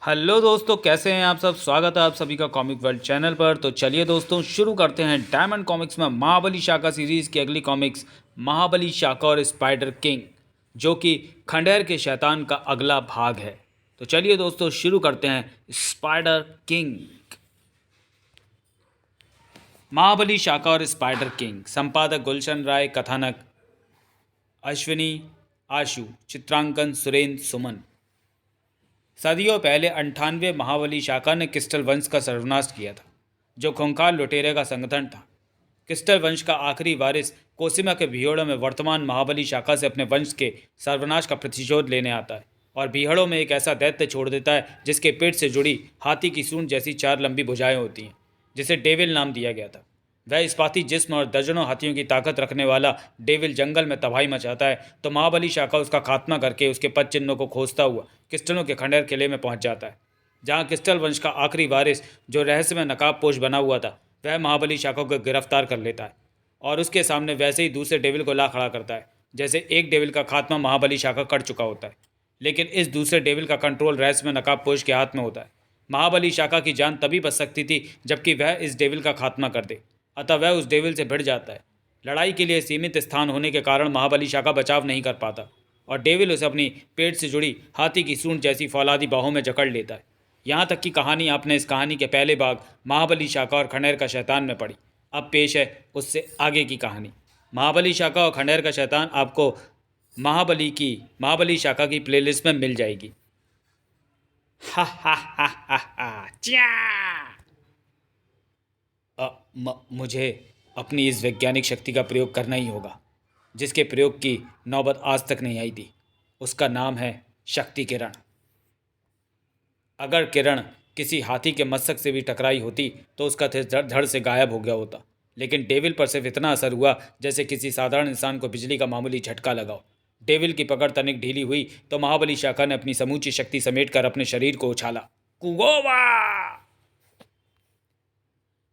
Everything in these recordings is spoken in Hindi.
हेलो दोस्तों, कैसे हैं आप सब। स्वागत है आप सभी का कॉमिक वर्ल्ड चैनल पर। तो चलिए दोस्तों, शुरू करते हैं डायमंड कॉमिक्स में महाबली शाखा सीरीज़ की अगली कॉमिक्स महाबली शाखा और स्पाइडर किंग, जो कि खंडेर के शैतान का अगला भाग है। तो चलिए दोस्तों, शुरू करते हैं स्पाइडर किंग। महाबली शाखा और स्पाइडर किंग, संपादक गुलशन राय, कथानक अश्विनी आशु, चित्रांकन सुरेंद्र सुमन। सदियों पहले 98 महाबली शाखा ने क्रिस्टल वंश का सर्वनाश किया था, जो खूंखार लुटेरे का संगठन था। क्रिस्टल वंश का आखिरी वारिस कोसिमा के भीड़ों में वर्तमान महाबली शाखा से अपने वंश के सर्वनाश का प्रतिशोध लेने आता है और भीड़ों में एक ऐसा दैत्य छोड़ देता है जिसके पेट से जुड़ी हाथी की सूंड जैसी 4 लंबी भुजाएं होती हैं, जिसे डेविल नाम दिया गया था। वह इस्पाती जिस्म और दर्जनों हाथियों की ताकत रखने वाला डेविल जंगल में तबाही मचाता है, तो महाबली शाखा उसका खात्मा करके उसके पद चिन्हों को खोजता हुआ क्रिस्टलों के खंडेर किले में पहुंच जाता है, जहां क्रिस्टल वंश का आखिरी वारिस, जो रहस्य में नकाबपोश बना हुआ था, वह महाबली शाखा को गिरफ्तार कर लेता है और उसके सामने वैसे ही दूसरे डेविल को ला खड़ा करता है, जैसे एक डेविल का खात्मा महाबली शाखा कर चुका होता है। लेकिन इस दूसरे डेविल का कंट्रोल रहस्य में नकाबपोश के हाथ में होता है। महाबली शाखा की जान तभी बच सकती थी जबकि वह इस डेविल का खात्मा कर दे, अतः वह उस डेविल से भिड़ जाता है। लड़ाई के लिए सीमित स्थान होने के कारण महाबली शाखा बचाव नहीं कर पाता और डेविल उसे अपनी पेट से जुड़ी हाथी की सूंड जैसी फौलादी बाहों में जकड़ लेता है। यहाँ तक की कहानी आपने इस कहानी के पहले भाग महाबली शाखा और खंडेर का शैतान में पढ़ी। अब पेश है उससे आगे की कहानी। महाबली शाखा और खंडेर का शैतान आपको महाबली शाखा की प्लेलिस्ट में मिल जाएगी। हा हा हा हा हा च्या। मुझे अपनी इस वैज्ञानिक शक्ति का प्रयोग करना ही होगा, जिसके प्रयोग की नौबत आज तक नहीं आई थी। उसका नाम है शक्ति किरण। अगर किरण किसी हाथी के मस्तक से भी टकराई होती तो उसका तेज धड़ से गायब हो गया होता, लेकिन डेविल पर सिर्फ इतना असर हुआ जैसे किसी साधारण इंसान को बिजली का मामूली झटका लगाओ। डेविल की पकड़ तनिक ढीली हुई तो महाबली शाखा ने अपनी समूची शक्ति समेटकर अपने शरीर को उछाला। कुगोवा!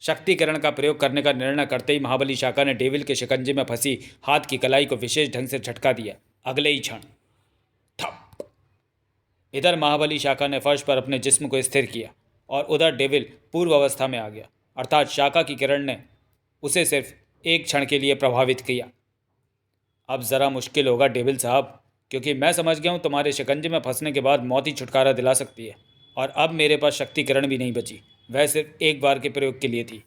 शक्ति किरण का प्रयोग करने का निर्णय करते ही महाबली शाखा ने डेविल के शिकंजे में फंसी हाथ की कलाई को विशेष ढंग से झटका दिया। अगले ही क्षण ठप! इधर महाबली शाखा ने फर्श पर अपने जिस्म को स्थिर किया और उधर डेविल पूर्व अवस्था में आ गया, अर्थात शाखा की किरण ने उसे सिर्फ एक क्षण के लिए प्रभावित किया। अब ज़रा मुश्किल होगा डेविल साहब, क्योंकि मैं समझ गया हूँ तुम्हारे शिकंजे में फंसने के बाद मौत ही छुटकारा दिला सकती है, और अब मेरे पास शक्ति किरण भी नहीं बची। वह सिर्फ एक बार के प्रयोग के लिए थी।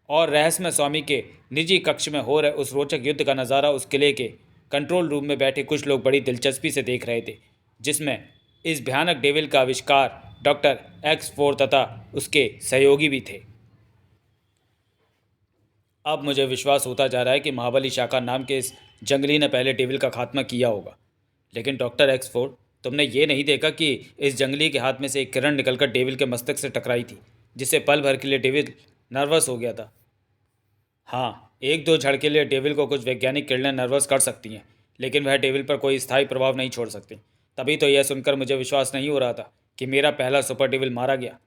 और रहस्यमय स्वामी के निजी कक्ष में हो रहे उस रोचक युद्ध का नज़ारा उस किले के कंट्रोल रूम में बैठे कुछ लोग बड़ी दिलचस्पी से देख रहे थे, जिसमें इस भयानक डेविल का आविष्कार डॉक्टर X4 तथा उसके सहयोगी भी थे। अब मुझे विश्वास होता जा रहा है कि महाबली शाखा नाम के इस जंगली ने पहले डेविल का खात्मा किया होगा। लेकिन डॉक्टर X4, तुमने ये नहीं देखा कि इस जंगली के हाथ में से एक किरण निकलकर डेविल के मस्तक से टकराई थी, जिससे पल भर के लिए डेविल नर्वस हो गया था। हाँ, एक दो क्षण के लिए डेविल को कुछ वैज्ञानिक किरणें नर्वस कर सकती हैं, लेकिन वह डेविल पर कोई स्थायी प्रभाव नहीं छोड़ सकती। तभी तो यह सुनकर मुझे विश्वास नहीं हो रहा था कि मेरा पहला सुपर डेविल मारा गया।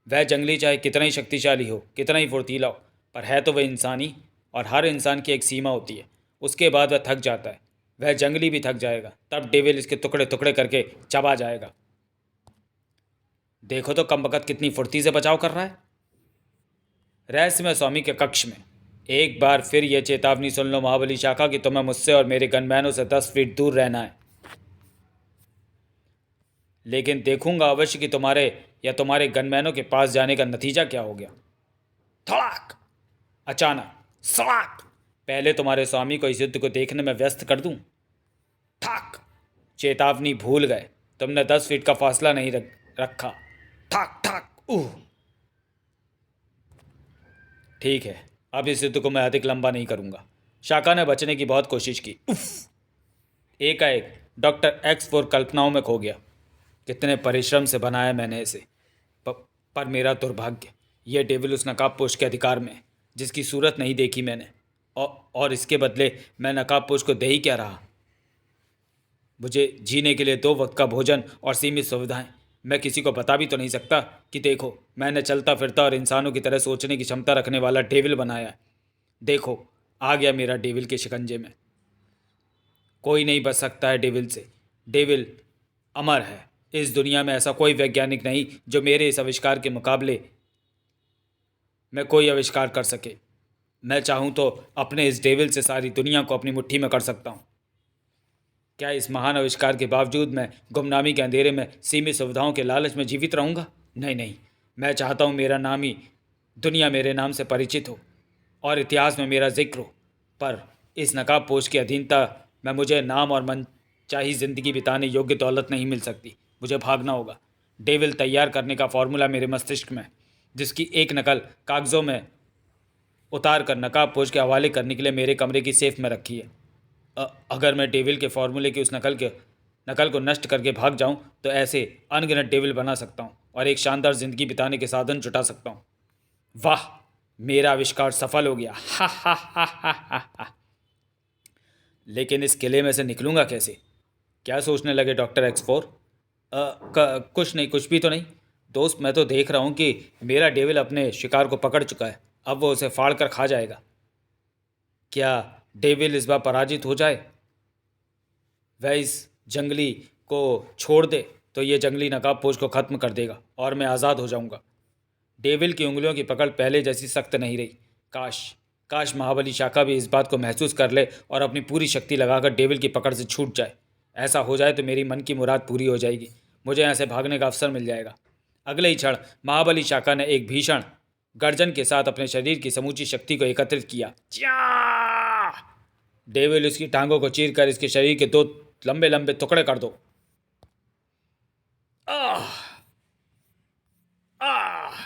वह जंगली चाहे कितना ही शक्तिशाली हो, कितना ही फुर्तीला हो, पर है तो वह इंसान ही, और हर इंसान की एक सीमा होती है। उसके बाद वह थक जाता है। वह जंगली भी थक जाएगा, तब डेविल इसके टुकड़े टुकड़े करके चबा जाएगा। देखो तो कमबख्त कितनी फुर्ती से बचाव कर रहा है। रहस्यमय स्वामी के कक्ष में एक बार फिर यह चेतावनी सुन लो महाबली शाखा कि तुम्हें मुझसे और मेरे गनमैनों से 10 फीट दूर रहना है। लेकिन देखूंगा अवश्य कि तुम्हारे या तुम्हारे गनमैनों के पास जाने का नतीजा क्या हो गया। धड़ाक! अचानक सड़ाक! पहले तुम्हारे स्वामी को इस युद्ध को देखने में व्यस्त कर दूं। ठाक! चेतावनी भूल गए, तुमने 10 फीट का फासला नहीं रखा। ठाक ठाक! उह! ठीक है, अब इस युद्ध को मैं अधिक लंबा नहीं करूंगा। शाखा ने बचने की बहुत कोशिश की। उफ! एकाएक डॉक्टर X4 कल्पनाओं में खो गया। कितने परिश्रम से बनाया मैंने इसे, पर मेरा दुर्भाग्य, यह डेविल उस नकाबपोश के अधिकार में, जिसकी सूरत नहीं देखी मैंने, और इसके बदले मैं नकाबपोश को दे ही क्या रहा। मुझे जीने के लिए 2 वक्त का भोजन और सीमित सुविधाएं। मैं किसी को बता भी तो नहीं सकता कि देखो, मैंने चलता फिरता और इंसानों की तरह सोचने की क्षमता रखने वाला डेविल बनाया है। देखो, आ गया मेरा डेविल के शिकंजे में। कोई नहीं बच सकता है डेविल से। डेविल अमर है इस दुनिया में ऐसा कोई वैज्ञानिक नहीं जो मेरे इस आविष्कार के मुकाबले में कोई आविष्कार कर सके। मैं चाहूँ तो अपने इस डेविल से सारी दुनिया को अपनी मुट्ठी में कर सकता हूँ। क्या इस महान आविष्कार के बावजूद मैं गुमनामी के अंधेरे में सीमित सुविधाओं के लालच में जीवित रहूँगा? नहीं नहीं, मैं चाहता हूँ मेरा नाम ही दुनिया मेरे नाम से परिचित हो और इतिहास में मेरा जिक्र हो। पर इस नकाबपोश की अधीनता में मुझे नाम और मन चाही ज़िंदगी बिताने योग्य दौलत नहीं मिल सकती। मुझे भागना होगा। डेविल तैयार करने का फॉर्मूला मेरे मस्तिष्क में, जिसकी एक नकल कागज़ों में उतार कर नकाबपोश के हवाले करने के लिए मेरे कमरे की सेफ में रखी है। अगर मैं डेविल के फॉर्मूले की उस नकल को नष्ट करके भाग जाऊं तो ऐसे अनगिनत डेविल बना सकता हूं और एक शानदार ज़िंदगी बिताने के साधन जुटा सकता हूं। वाह, मेरा आविष्कार सफल हो गया। हा हा हा हा हा हा। लेकिन इस किले में से निकलूंगा कैसे? क्या सोचने लगे डॉक्टर एक्सफोर? कुछ नहीं, कुछ भी तो नहीं दोस्त। मैं तो देख रहा हूँ कि मेरा डेविल अपने शिकार को पकड़ चुका है। अब वो उसे फाड़ कर खा जाएगा। क्या डेविल इस बार पराजित हो जाए, वह इस जंगली को छोड़ दे, तो ये जंगली नकाबपोश को ख़त्म कर देगा और मैं आज़ाद हो जाऊंगा। डेविल की उंगलियों की पकड़ पहले जैसी सख्त नहीं रही। काश काश महाबली शाखा भी इस बात को महसूस कर ले और अपनी पूरी शक्ति लगाकर डेविल की पकड़ से छूट जाए। ऐसा हो जाए तो मेरी मन की मुराद पूरी हो जाएगी। मुझे यहाँ से भागने का अवसर मिल जाएगा। अगले ही क्षण महाबली शाखा ने एक भीषण गर्जन के साथ अपने शरीर की समूची शक्ति को एकत्रित किया। डेविल उसकी टांगों को चीर कर इसके शरीर के दो लंबे लंबे टुकड़े कर दो। आह आह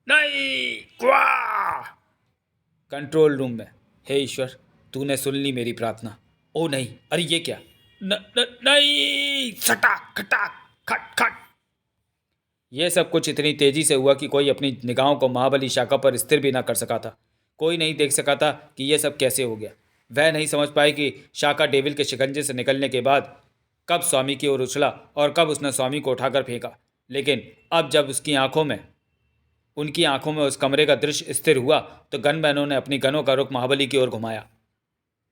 नहीं, क्वा। कंट्रोल रूम में, हे ईश्वर, तूने सुन ली मेरी प्रार्थना। ओ नहीं, अरे ये क्या? नहीं, सटाक खटाक खट खट। यह सब कुछ इतनी तेजी से हुआ कि कोई अपनी निगाहों को महाबली शाखा पर स्थिर भी ना कर सका था। कोई नहीं देख सका था कि यह सब कैसे हो गया। वह नहीं समझ पाए कि शाखा डेविल के शिकंजे से निकलने के बाद कब स्वामी की ओर उछला और कब उसने स्वामी को उठाकर फेंका। लेकिन अब जब उनकी आंखों में उस कमरे का दृश्य स्थिर हुआ तो गनमैनों ने अपनी गनों का रुख महाबली की ओर घुमाया।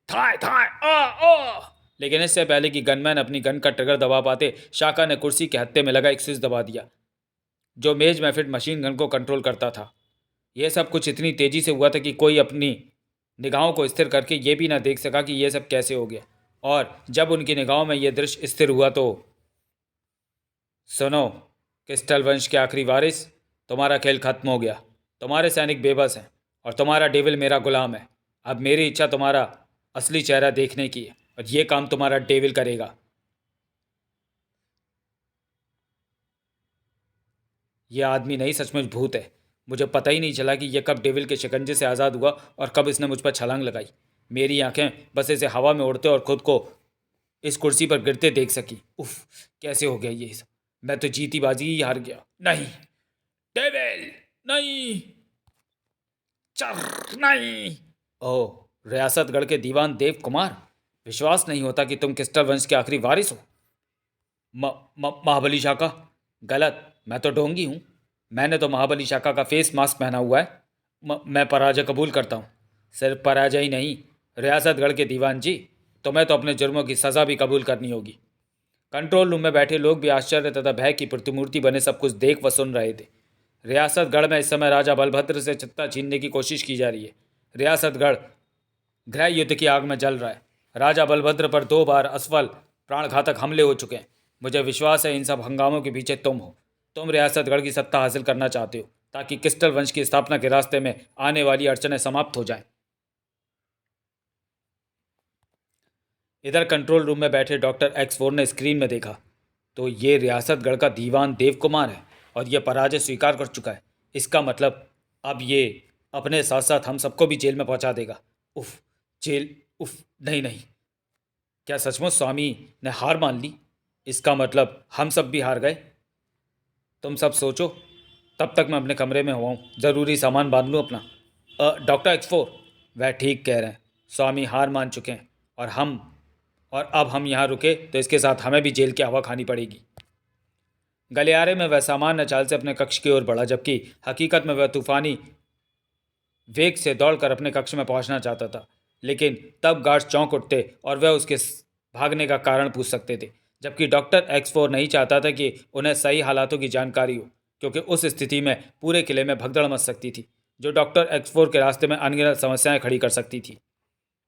थाय थाय आ ओ। लेकिन इससे पहले कि गनमैन अपनी गन का ट्रिगर दबा पाते, शाखा ने कुर्सी के हत्थे में लगा एक स्विच दबा दिया जो मेज में फिट मशीन गन को कंट्रोल करता था। यह सब कुछ इतनी तेजी से हुआ था कि कोई अपनी निगाहों को स्थिर करके ये भी ना देख सका कि यह सब कैसे हो गया। और जब उनकी निगाहों में यह दृश्य स्थिर हुआ तो सुनो क्रिस्टल वंश के आखिरी वारिस, तुम्हारा खेल खत्म हो गया। तुम्हारे सैनिक बेबस हैं और तुम्हारा डेविल मेरा गुलाम है। अब मेरी इच्छा तुम्हारा असली चेहरा देखने की है और ये काम तुम्हारा डेविल करेगा। यह आदमी नहीं, सचमुच भूत है। मुझे पता ही नहीं चला कि यह कब डेविल के शिकंजे से आज़ाद हुआ और कब इसने मुझ पर छलांग लगाई। मेरी आंखें बस इसे हवा में उड़ते और खुद को इस कुर्सी पर गिरते देख सकी। उफ, कैसे हो गया ये सब? मैं तो जीती बाजी ही हार गया। नहीं डेविल, नहीं, चर नहीं। ओह, रियासतगढ़ के दीवान देव कुमार, विश्वास नहीं होता कि तुम क्रिस्टल वंश के आखिरी वारिस हो। महाबली शाखा? गलत, मैं तो ढोंगी हूँ। मैंने तो महाबली शाखा का फेस मास्क पहना हुआ है। मैं पराजय कबूल करता हूँ। सिर्फ पराजय ही नहीं, रियासतगढ़ के दीवान जी, तुम्हें तो अपने जुर्मों की सज़ा भी कबूल करनी होगी। कंट्रोल रूम में बैठे लोग भी आश्चर्य तथा भय की प्रतिमूर्ति बने सब कुछ देख व सुन रहे थे। रियासतगढ़ में इस समय राजा बलभद्र से सत्ता छीनने की कोशिश की जा रही है। रियासतगढ़ गृह युद्ध की आग में जल रहा है। राजा बलभद्र पर 2 बार असफल प्राणघातक हमले हो चुके हैं। मुझे विश्वास है इन सब हंगामों के पीछे तुम हो। तुम रियासतगढ़ की सत्ता हासिल करना चाहते हो ताकि क्रिस्टल वंश की स्थापना के रास्ते में आने वाली अड़चनें समाप्त हो जाएं। इधर कंट्रोल रूम में बैठे डॉक्टर एक्स4 ने स्क्रीन में देखा तो ये रियासतगढ़ का दीवान देव कुमार है और यह पराजय स्वीकार कर चुका है। इसका मतलब अब ये अपने साथ साथ हम सबको भी जेल में पहुंचा देगा। उफ, जेल? उफ, नहीं नहीं, क्या सचमुच स्वामी ने हार मान ली? इसका मतलब हम सब भी हार गए। तुम सब सोचो, तब तक मैं अपने कमरे में हुआ हूँ। ज़रूरी सामान बांध लूँ अपना। डॉक्टर एक्स4, वह ठीक कह रहे हैं। स्वामी हार मान चुके हैं और अब हम यहाँ रुके तो इसके साथ हमें भी जेल की हवा खानी पड़ेगी। गलियारे में वह सामान्य चाल से अपने कक्ष की ओर बढ़ा, जबकि हकीकत में वह तूफानी वेग से दौड़कर अपने कक्ष में पहुंचना चाहता था। लेकिन तब गार्ड्स चौंक उठते और वह उसके भागने का कारण पूछ सकते थे। जबकि डॉक्टर X4 नहीं चाहता था कि उन्हें सही हालातों की जानकारी हो, क्योंकि उस स्थिति में पूरे किले में भगदड़ मच सकती थी जो डॉक्टर X4 के रास्ते में अनगिनत समस्याएं खड़ी कर सकती थी।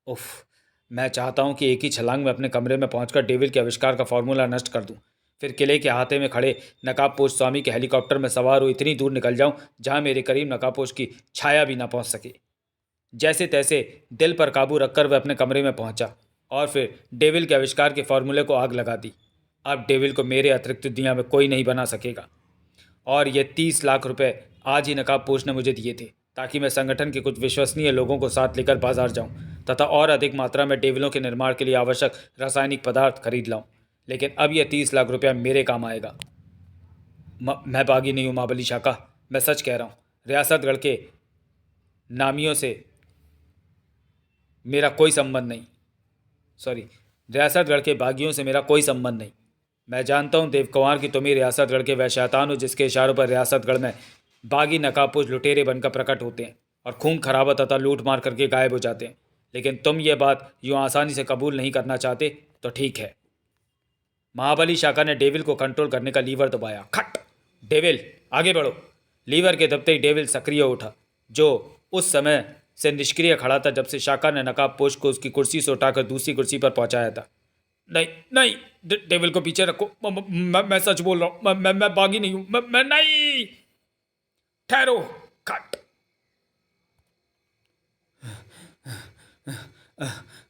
उफ, मैं चाहता हूं कि एक ही छलांग में अपने कमरे में पहुंचकर डेविल के आविष्कार का फॉर्मूला नष्ट कर दूं, फिर किले के अहाते में खड़े नकाबपोश स्वामी के हेलीकॉप्टर में सवार हो इतनी दूर निकल जाऊं जहां मेरे करीब नकाबपोश की छाया भी ना पहुंच सके। जैसे तैसे दिल पर काबू रखकर वह अपने कमरे में पहुंचा और फिर डेविल के आविष्कार के फॉर्मूले को आग लगा दी। अब डेविल को मेरे अतिरिक्त दुनिया में कोई नहीं बना सकेगा। और ये 30 लाख रुपए आज ही नकाबपोश ने मुझे दिए थे ताकि मैं संगठन के कुछ विश्वसनीय लोगों को साथ लेकर बाजार जाऊं तथा और अधिक मात्रा में डेविलों के निर्माण के लिए आवश्यक रासायनिक पदार्थ खरीद लाऊं। लेकिन अब यह 30 लाख रुपया मेरे काम आएगा। मैं बागी नहीं हूँ महाबली शाका, मैं सच कह रहा हूँ। रियासतगढ़ के नामियों से मेरा कोई संबंध नहीं। सॉरी, रियासतगढ़ के बागियों से मेरा कोई संबंध नहीं। मैं जानता हूँ देवकुमार कि तुम ही रियासतगढ़ के वह शैतान हो जिसके इशारों पर रियासतगढ़ में बागी नकाबपोश लुटेरे बनकर प्रकट होते हैं और खून खराबा तथा लूट मार करके गायब हो जाते हैं। लेकिन तुम ये बात यूँ आसानी से कबूल नहीं करना चाहते तो ठीक है। महाबली शाका ने डेविल को कंट्रोल करने का लीवर दबाया। खट! डेविल आगे बढ़ो। लीवर के दबते ही डेविल सक्रिय उठा, जो उस समय से निष्क्रिय खड़ा था जब से शाका ने नकाबपोश को उसकी कुर्सी से उठाकर दूसरी कुर्सी पर पहुंचाया था। नहीं नहीं, डेविल को पीछे रखो। मैं सच बोल रहा हूँ। मैं बागी नहीं हूँ। मैं नहीं। ठहरो। खट!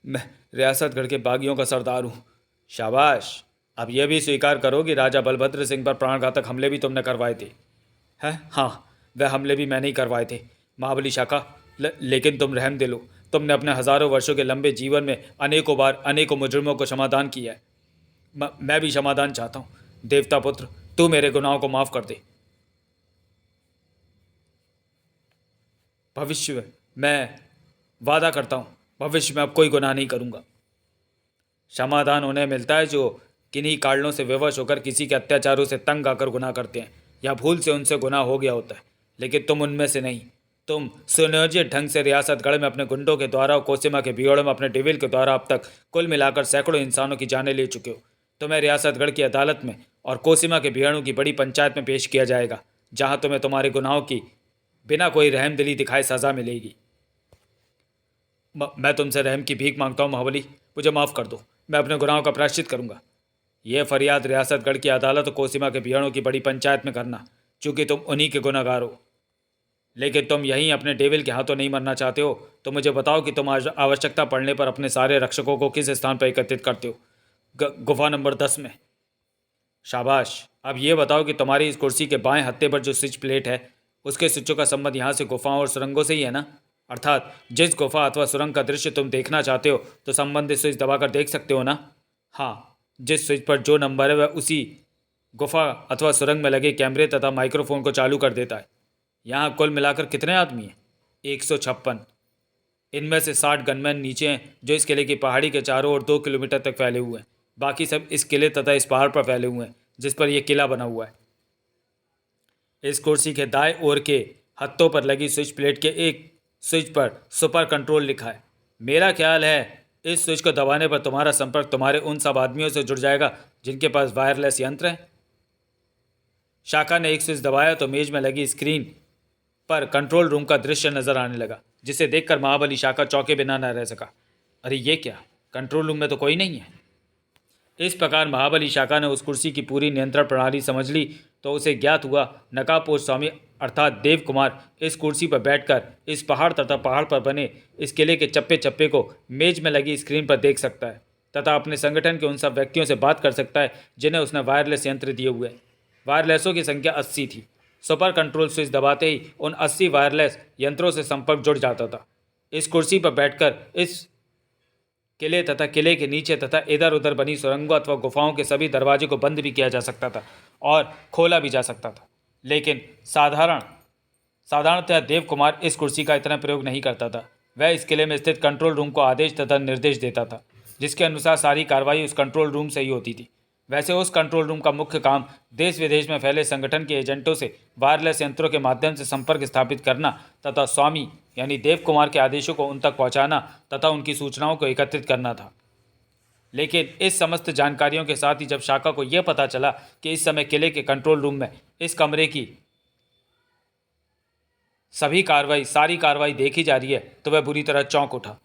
मैं रियासतगढ़ के बागियों का सरदार हूँ। शाबाश। अब यह भी स्वीकार करो कि राजा बलभद्र सिंह पर प्राणघातक हमले भी तुमने करवाए थे। हैं? हाँ, वह हमले भी मैंने ही करवाए थे महाबली शाका। लेकिन तुम रहम दिलो, तुमने अपने हजारों वर्षों के लंबे जीवन में अनेकों बार अनेकों मुजरिमों को क्षमादान किया है। मैं भी क्षमादान चाहता हूँ। देवता पुत्र, तू मेरे गुनाहों को माफ कर दे। भविष्य में मैं वादा करता हूँ, भविष्य में अब कोई गुनाह नहीं करूँगा। क्षमादान उन्हें मिलता है जो किन्हीं कारणों से विवश होकर किसी के अत्याचारों से तंग आकर गुनाह करते हैं या भूल से उनसे गुनाह हो गया होता है। लेकिन तुम उनमें से नहीं। तुम सुनियोजित ढंग से रियासतगढ़ में अपने गुंडों के द्वारा और कोसिमा के बियोड़े में अपने डेविल के द्वारा अब तक कुल मिलाकर सैकड़ों इंसानों की जानें ले चुके हो। तुम्हें रियासतगढ़ की अदालत में और कोसिमा के बियड़ों की बड़ी पंचायत में पेश किया जाएगा, जहां तुम्हें तुम्हारे गुनाहों की बिना कोई रहमदिली दिखाए सजा मिलेगी। मैं तुमसे रहम की भीख मांगता हूँ महाबली, मुझे माफ़ कर दो। मैं अपने गुनाहों का प्रायश्चित करूँगा। यह फरियाद रियासतगढ़ की अदालत और कोसिमा के बियड़ों की बड़ी पंचायत में करना, चूँकि तुम उन्हीं के गुनहगार हो। लेकिन तुम यहीं अपने डेविल के हाथों नहीं मरना चाहते हो तो मुझे बताओ कि तुम आवश्यकता पड़ने पर अपने सारे रक्षकों को किस स्थान पर एकत्रित करते हो। गुफा नंबर 10 में। शाबाश। अब ये बताओ कि तुम्हारी इस कुर्सी के बाएं हत्थे पर जो स्विच प्लेट है उसके स्विचों का संबंध यहाँ से गुफाओं और सुरंगों से ही है ना? अर्थात जिस गुफा अथवा सुरंग का दृश्य तुम देखना चाहते हो तो संबंधित स्विच दबाकर देख सकते हो ना? हाँ, जिस स्विच पर जो नंबर है वह उसी गुफा अथवा सुरंग में लगे कैमरे तथा माइक्रोफोन को चालू कर देता है। यहाँ कुल मिलाकर कितने आदमी हैं? 156। इनमें से 60 गनमैन नीचे हैं जो इस किले की पहाड़ी के चारों ओर 2 किलोमीटर तक फैले हुए हैं। बाकी सब इस किले तथा इस पहाड़ पर फैले हुए हैं जिस पर यह किला बना हुआ है। इस कुर्सी के दाएं ओर के हत्थों पर लगी स्विच प्लेट के एक स्विच पर सुपर कंट्रोल लिखा है। मेरा ख्याल है इस स्विच को दबाने पर तुम्हारा संपर्क तुम्हारे उन सब आदमियों से जुड़ जाएगा जिनके पास वायरलेस यंत्र है। शाका ने एक स्विच दबाया तो मेज में लगी स्क्रीन पर कंट्रोल रूम का दृश्य नजर आने लगा, जिसे देखकर महाबली शाका चौंके बिना न रह सका। अरे ये क्या, कंट्रोल रूम में तो कोई नहीं है। इस प्रकार महाबली शाका ने उस कुर्सी की पूरी नियंत्रण प्रणाली समझ ली तो उसे ज्ञात हुआ नकाबपोश स्वामी अर्थात देव कुमार इस कुर्सी पर बैठकर इस पहाड़ तथा पहाड़ पर बने इस किले के चप्पे चप्पे को मेज में लगी स्क्रीन पर देख सकता है तथा अपने संगठन के उन सब व्यक्तियों से बात कर सकता है जिन्हें उसने वायरलेस यंत्र दिए हुए। वायरलेसों की संख्या 80 थी। सुपर कंट्रोल स्विच दबाते ही उन 80 वायरलेस यंत्रों से संपर्क जुड़ जाता था। इस कुर्सी पर बैठकर इस किले तथा किले के नीचे तथा इधर उधर बनी सुरंगों अथवा गुफाओं के सभी दरवाजे को बंद भी किया जा सकता था और खोला भी जा सकता था। लेकिन साधारणतः देव कुमार इस कुर्सी का इतना प्रयोग नहीं करता था। वह इस किले में स्थित कंट्रोल रूम को आदेश तथा निर्देश देता था, जिसके अनुसार सारी कार्रवाई उस कंट्रोल रूम से ही होती थी। वैसे उस कंट्रोल रूम का मुख्य काम देश विदेश में फैले संगठन के एजेंटों से वायरलेस यंत्रों के माध्यम से संपर्क स्थापित करना तथा स्वामी यानी देव कुमार के आदेशों को उन तक पहुंचाना तथा उनकी सूचनाओं को एकत्रित करना था। लेकिन इस समस्त जानकारियों के साथ ही जब शाका को यह पता चला कि इस समय किले के कंट्रोल रूम में इस कमरे की सारी कार्रवाई देखी जा रही है तो वह बुरी तरह चौंक उठा।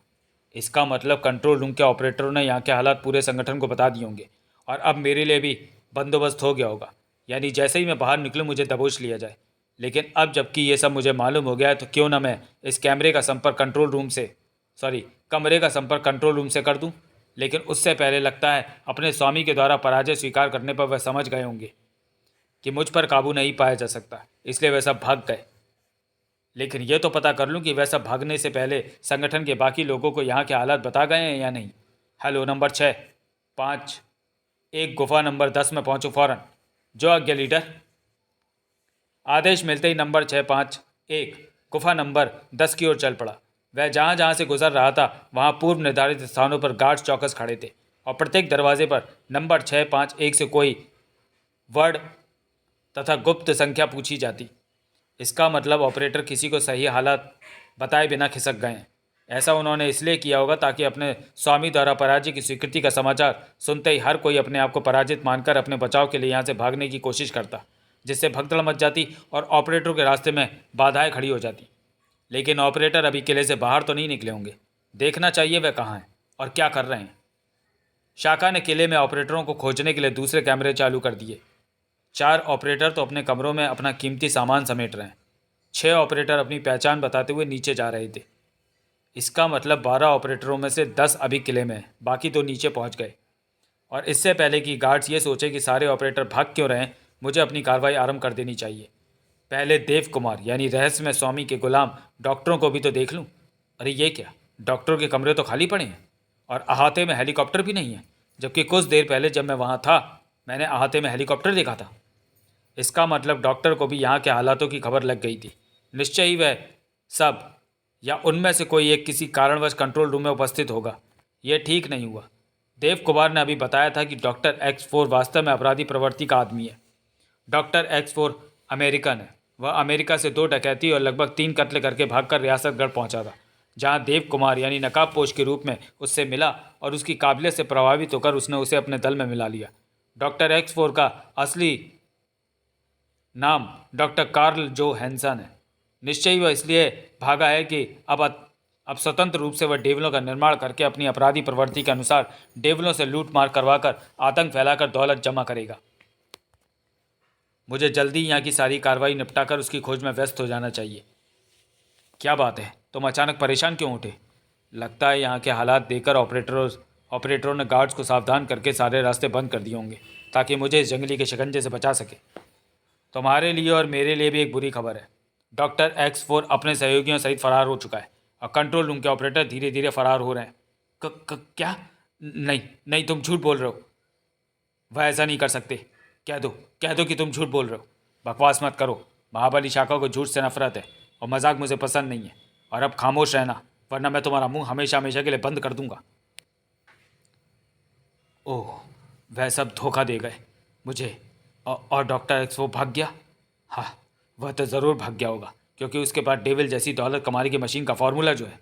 इसका मतलब कंट्रोल रूम के ऑपरेटरों ने यहाँ के हालात पूरे संगठन को बता दिए होंगे और अब मेरे लिए भी बंदोबस्त हो गया होगा, यानी जैसे ही मैं बाहर निकलूँ मुझे दबोच लिया जाए। लेकिन अब जबकि ये सब मुझे मालूम हो गया है तो क्यों ना मैं इस कमरे का संपर्क कंट्रोल रूम से कर दूं। लेकिन उससे पहले लगता है अपने स्वामी के द्वारा पराजय स्वीकार करने पर वह समझ गए होंगे कि मुझ पर काबू नहीं पाया जा सकता, इसलिए वह सब भाग गए। लेकिन यह तो पता कर लूं कि वह सब भागने से पहले संगठन के बाकी लोगों को यहाँ के हालात बता गए हैं या नहीं। हेलो, नंबर 6-5 एक गुफा नंबर 10 में पहुँचो फ़ौरन। जो आज्ञा लीडर। आदेश मिलते ही नंबर 6-5-1 गुफा नंबर 10 की ओर चल पड़ा। वह जहाँ जहाँ से गुजर रहा था वहाँ पूर्व निर्धारित स्थानों पर गार्ड्स चौकस खड़े थे और प्रत्येक दरवाजे पर नंबर 6-5-1 से कोई वर्ड तथा गुप्त संख्या पूछी जाती। इसका मतलब ऑपरेटर किसी को सही हालात बताए बिना खिसक गए हैं। ऐसा उन्होंने इसलिए किया होगा ताकि अपने स्वामी द्वारा पराजय की स्वीकृति का समाचार सुनते ही हर कोई अपने आप को पराजित मानकर अपने बचाव के लिए यहाँ से भागने की कोशिश करता, जिससे भगदड़ मच जाती और ऑपरेटरों के रास्ते में बाधाएं खड़ी हो जाती। लेकिन ऑपरेटर अभी किले से बाहर तो नहीं निकले होंगे। देखना चाहिए वह कहाँ हैं और क्या कर रहे हैं। शाका ने किले में ऑपरेटरों को खोजने के लिए दूसरे कैमरे चालू कर दिए। 4 ऑपरेटर तो अपने कमरों में अपना कीमती सामान समेट रहे हैं। 6 ऑपरेटर अपनी पहचान बताते हुए नीचे जा रहे थे। इसका मतलब 12 ऑपरेटरों में से 10 अभी किले में हैं, बाकी तो नीचे पहुंच गए। और इससे पहले कि गार्ड्स ये सोचे कि सारे ऑपरेटर भाग क्यों रहे हैं, मुझे अपनी कार्रवाई आरंभ कर देनी चाहिए। पहले देव कुमार यानी रहस्यमय स्वामी के गुलाम डॉक्टरों को भी तो देख लूं। अरे ये क्या, डॉक्टरों के कमरे तो खाली पड़े हैं और अहाते में हेलीकॉप्टर भी नहीं है, जबकि कुछ देर पहले जब मैं वहाँ था मैंने अहाते में हेलीकॉप्टर देखा था। इसका मतलब डॉक्टर को भी यहाँ के हालातों की खबर लग गई थी। निश्चय ही वह सब या उनमें से कोई एक किसी कारणवश कंट्रोल रूम में उपस्थित होगा। यह ठीक नहीं हुआ। देव कुमार ने अभी बताया था कि डॉक्टर X4 वास्तव में अपराधी प्रवृत्ति का आदमी है। डॉक्टर X4 अमेरिकन है। वह अमेरिका से 2 डकैती और लगभग 3 कत्ल करके भागकर रियासतगढ़ पहुंचा था, जहां देव कुमार यानी नकाबपोश के रूप में उससे मिला और उसकी काबिलियत से प्रभावित होकर उसने उसे अपने दल में मिला लिया। डॉक्टर X4 का असली नाम डॉक्टर कार्ल जो हैंसन है। निश्चय ही वह इसलिए भागा है कि अब स्वतंत्र रूप से वह डेविलों का निर्माण करके अपनी अपराधी प्रवृत्ति के अनुसार डेविलों से लूट मार करवाकर आतंक फैलाकर दौलत जमा करेगा। मुझे जल्दी यहाँ की सारी कार्रवाई निपटाकर उसकी खोज में व्यस्त हो जाना चाहिए। क्या बात है, तुम अचानक परेशान क्यों उठे? लगता है यहाँ के हालात देखकर ऑपरेटरों ने गार्ड्स को सावधान करके सारे रास्ते बंद कर दिए होंगे ताकि मुझे इस जंगली के शिकंजे से बचा सके। तुम्हारे लिए और मेरे लिए भी एक बुरी खबर है। डॉक्टर X4 अपने सहयोगियों सहित फरार हो चुका है और कंट्रोल रूम के ऑपरेटर धीरे धीरे फरार हो रहे हैं। क्या? नहीं नहीं, तुम झूठ बोल रहे हो। वह ऐसा नहीं कर सकते। कह दो कि तुम झूठ बोल रहे हो। बकवास मत करो। महाबली शाका को झूठ से नफरत है और मजाक मुझे पसंद नहीं है। और अब खामोश रहना, वरना मैं तुम्हारा मुंह हमेशा हमेशा के लिए बंद कर दूंगा। ओह, वह सब धोखा दे गए मुझे। और डॉक्टर X4 भाग गया? हाँ, वह तो ज़रूर भाग गया होगा, क्योंकि उसके बाद डेविल जैसी दौलत कमाने की मशीन का फॉर्मूला जो है।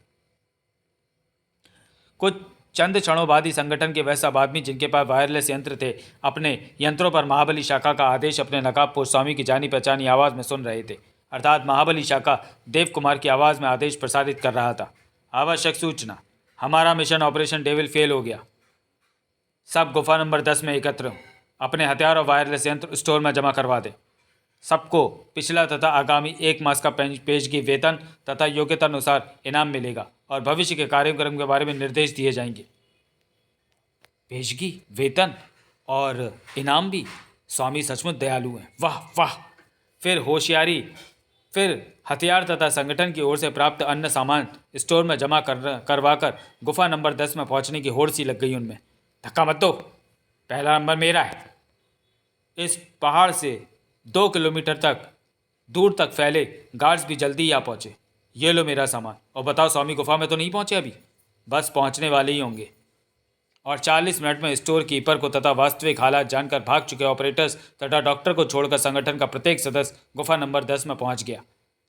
कुछ चंद क्षणों बाद ही संगठन के वह सब आदमी जिनके पास वायरलेस यंत्र थे अपने यंत्रों पर महाबली शाखा का आदेश अपने नकाबपोश स्वामी की जानी पहचानी आवाज़ में सुन रहे थे। अर्थात महाबली शाखा देव कुमार की आवाज़ में आदेश प्रसारित कर रहा था। आवश्यक सूचना, हमारा मिशन ऑपरेशन डेविल फेल हो गया। सब गुफा नंबर 10 में एकत्र हो। अपने हथियार और वायरलेस यंत्र स्टोर में जमा करवा दे। सबको पिछला तथा आगामी 1 मास का पेशगी वेतन तथा योग्यता अनुसार इनाम मिलेगा और भविष्य के कार्यक्रम के बारे में निर्देश दिए जाएंगे। पेशगी, वेतन और इनाम भी? स्वामी सचमुच दयालु हैं। वाह वाह। फिर हथियार तथा संगठन की ओर से प्राप्त अन्य सामान स्टोर में जमा करवाकर गुफा नंबर 10 में पहुंचने की होड़ सी लग गई उनमें। धक्का मत दो, पहला नंबर मेरा है। इस पहाड़ से 2 किलोमीटर तक दूर तक फैले गार्ड्स भी जल्दी ही आ पहुंचे। ये लो मेरा सामान। और बताओ, स्वामी गुफा में तो नहीं पहुंचे अभी? बस पहुंचने वाले ही होंगे। और 40 मिनट में स्टोर कीपर को तथा वास्तविक हालात जानकर भाग चुके ऑपरेटर्स तथा डॉक्टर को छोड़कर संगठन का प्रत्येक सदस्य गुफा नंबर 10 में पहुंच गया।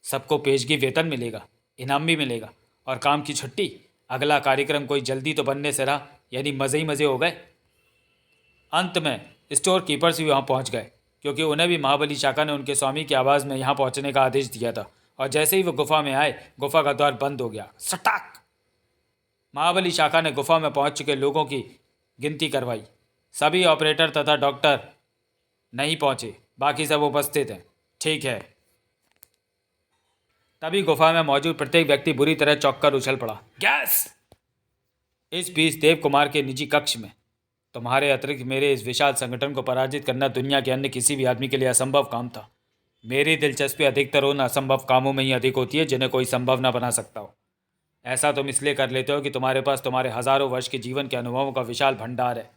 सबको पेशगी वेतन मिलेगा, इनाम भी मिलेगा और काम की छुट्टी। अगला कार्यक्रम कोई जल्दी तो बनने से रहा, यानी मज़े ही मज़े हो गए। अंत में स्टोर कीपर्स भी वहाँ पहुँच गए, क्योंकि उन्हें भी महाबली शाखा ने उनके स्वामी की आवाज़ में यहाँ पहुँचने का आदेश दिया था। और जैसे ही वो गुफा में आए, गुफा का द्वार बंद हो गया। सटाक! महाबली शाखा ने गुफा में पहुंच चुके लोगों की गिनती करवाई। सभी ऑपरेटर तथा डॉक्टर नहीं पहुंचे, बाकी सब उपस्थित हैं। ठीक है। तभी गुफा में मौजूद प्रत्येक व्यक्ति बुरी तरह चौंक कर उछल पड़ा। गैस! इस बीच देव कुमार के निजी कक्ष में, तुम्हारे अतिरिक्त मेरे इस विशाल संगठन को पराजित करना दुनिया के अन्य किसी भी आदमी के लिए असंभव काम था। मेरी दिलचस्पी अधिकतर उन असंभव कामों में ही अधिक होती है जिन्हें कोई संभव ना बना सकता हो। ऐसा तुम इसलिए कर लेते हो कि तुम्हारे पास तुम्हारे हजारों वर्ष के जीवन के अनुभवों का विशाल भंडार है।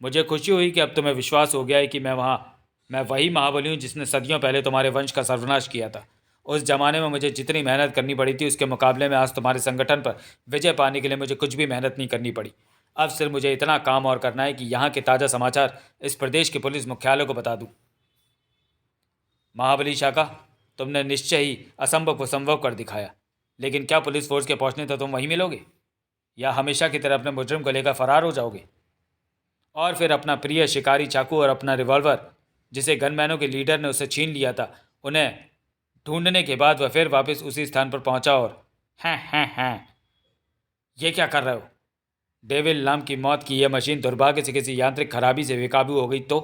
मुझे खुशी हुई कि अब तुम्हें विश्वास हो गया है कि मैं वही महाबली हूँ जिसने सदियों पहले तुम्हारे वंश का सर्वनाश किया था। उस जमाने में मुझे जितनी मेहनत करनी पड़ी थी, उसके मुकाबले में आज तुम्हारे संगठन पर विजय पाने के लिए मुझे कुछ भी मेहनत नहीं करनी पड़ी। अब सिर्फ मुझे इतना काम और करना है कि यहाँ के ताज़ा समाचार इस प्रदेश के पुलिस मुख्यालय को बता दूँ। महाबली शाखा, तुमने निश्चय ही असंभव को संभव कर दिखाया, लेकिन क्या पुलिस फोर्स के पहुंचने तक तुम वहीं मिलोगे, या हमेशा की तरह अपने मुजरिम को लेकर फरार हो जाओगे? और फिर अपना प्रिय शिकारी चाकू और अपना रिवॉल्वर, जिसे गनमैनों के लीडर ने उसे छीन लिया था, उन्हें ढूंढने के बाद वह फिर वापस उसी स्थान पर पहुंचा और हैं, ये क्या कर रहे हो? डेविल नाम की मौत की यह मशीन दुर्भाग्य से किसी यांत्रिक खराबी से बेकाबू हो गई तो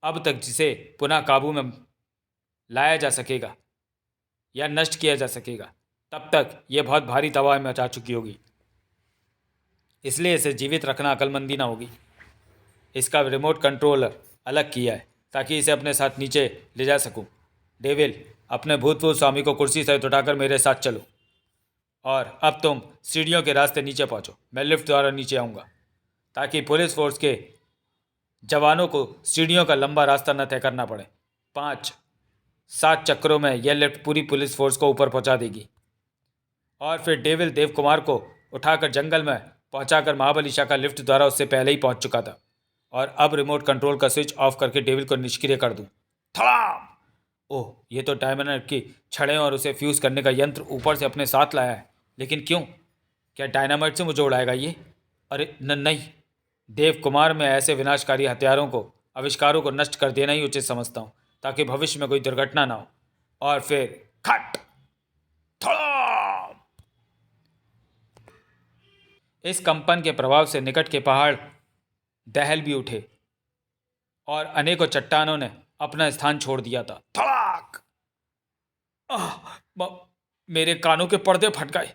अब तक जिसे पुनः काबू में लाया जा सकेगा या नष्ट किया जा सकेगा, तब तक यह बहुत भारी तबाही मचा चुकी होगी। इसलिए इसे जीवित रखना अक्लमंदी ना होगी। इसका रिमोट कंट्रोलर अलग किया है ताकि इसे अपने साथ नीचे ले जा सकूं। डेविल, अपने भूतपूर्व स्वामी को कुर्सी से उठाकर मेरे साथ चलो। और अब तुम सीढ़ियों के रास्ते नीचे पहुंचो। मैं लिफ्ट द्वारा नीचे आऊँगा ताकि पुलिस फोर्स के जवानों को सीढ़ियों का लंबा रास्ता न तय करना पड़े। 5-7 चक्रों में यह लिफ्ट पूरी पुलिस फोर्स को ऊपर पहुंचा देगी। और फिर डेविल देव कुमार को उठाकर जंगल में पहुंचाकर महाबली शाखा लिफ्ट द्वारा उससे पहले ही पहुंच चुका था। और अब रिमोट कंट्रोल का स्विच ऑफ करके डेविल को निष्क्रिय कर दूं। थड़ाम! ओह, ये तो डायनामाइट की छड़ें और उसे फ्यूज़ करने का यंत्र ऊपर से अपने साथ लाया है। लेकिन क्यों? क्या डायनामाइट से मुझे उड़ाएगा ये? अरे नहीं, देव कुमार में ऐसे विनाशकारी हथियारों को, आविष्कारों को नष्ट कर देना ही उचित समझता हूँ, ताकि भविष्य में कोई दुर्घटना ना हो। और फिर खट! थड़ाम! इस कंपन के प्रभाव से निकट के पहाड़ दहल भी उठे और अनेकों चट्टानों ने अपना स्थान छोड़ दिया था। धड़ाक! मेरे कानों के पर्दे फट गए।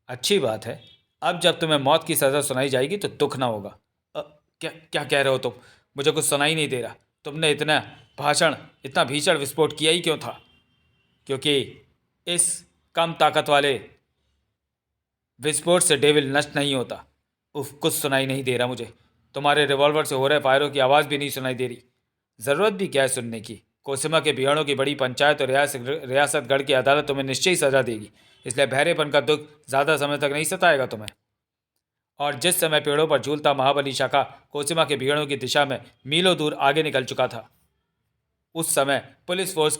अच्छी बात है, अब जब तुम्हें मौत की सज़ा सुनाई जाएगी तो दुख ना होगा। क्या क्या कह रहे हो तुम? मुझे कुछ सुनाई नहीं दे रहा। तुमने इतना भीषण विस्फोट किया ही क्यों था? क्योंकि इस कम ताकत वाले विस्फोट से डेविल नष्ट नहीं होता। उफ, कुछ सुनाई नहीं दे रहा मुझे। तुम्हारे रिवॉल्वर से हो रहे फायरों की आवाज़ भी नहीं सुनाई दे रही। ज़रूरत भी क्या है सुनने की? कोसिमा के बिहाड़ों की बड़ी पंचायत और रियासतगढ़ की अदालत तुम्हें निश्चय ही सजा देगी। इसलिए बहरेपन का दुख ज़्यादा समय तक नहीं सताएगा तुम्हें। और जिस समय पेड़ों पर झूलता महाबली शाखा कोसिमा के बिहाड़ों की दिशा में मीलों दूर आगे निकल चुका था, उस समय पुलिस फोर्स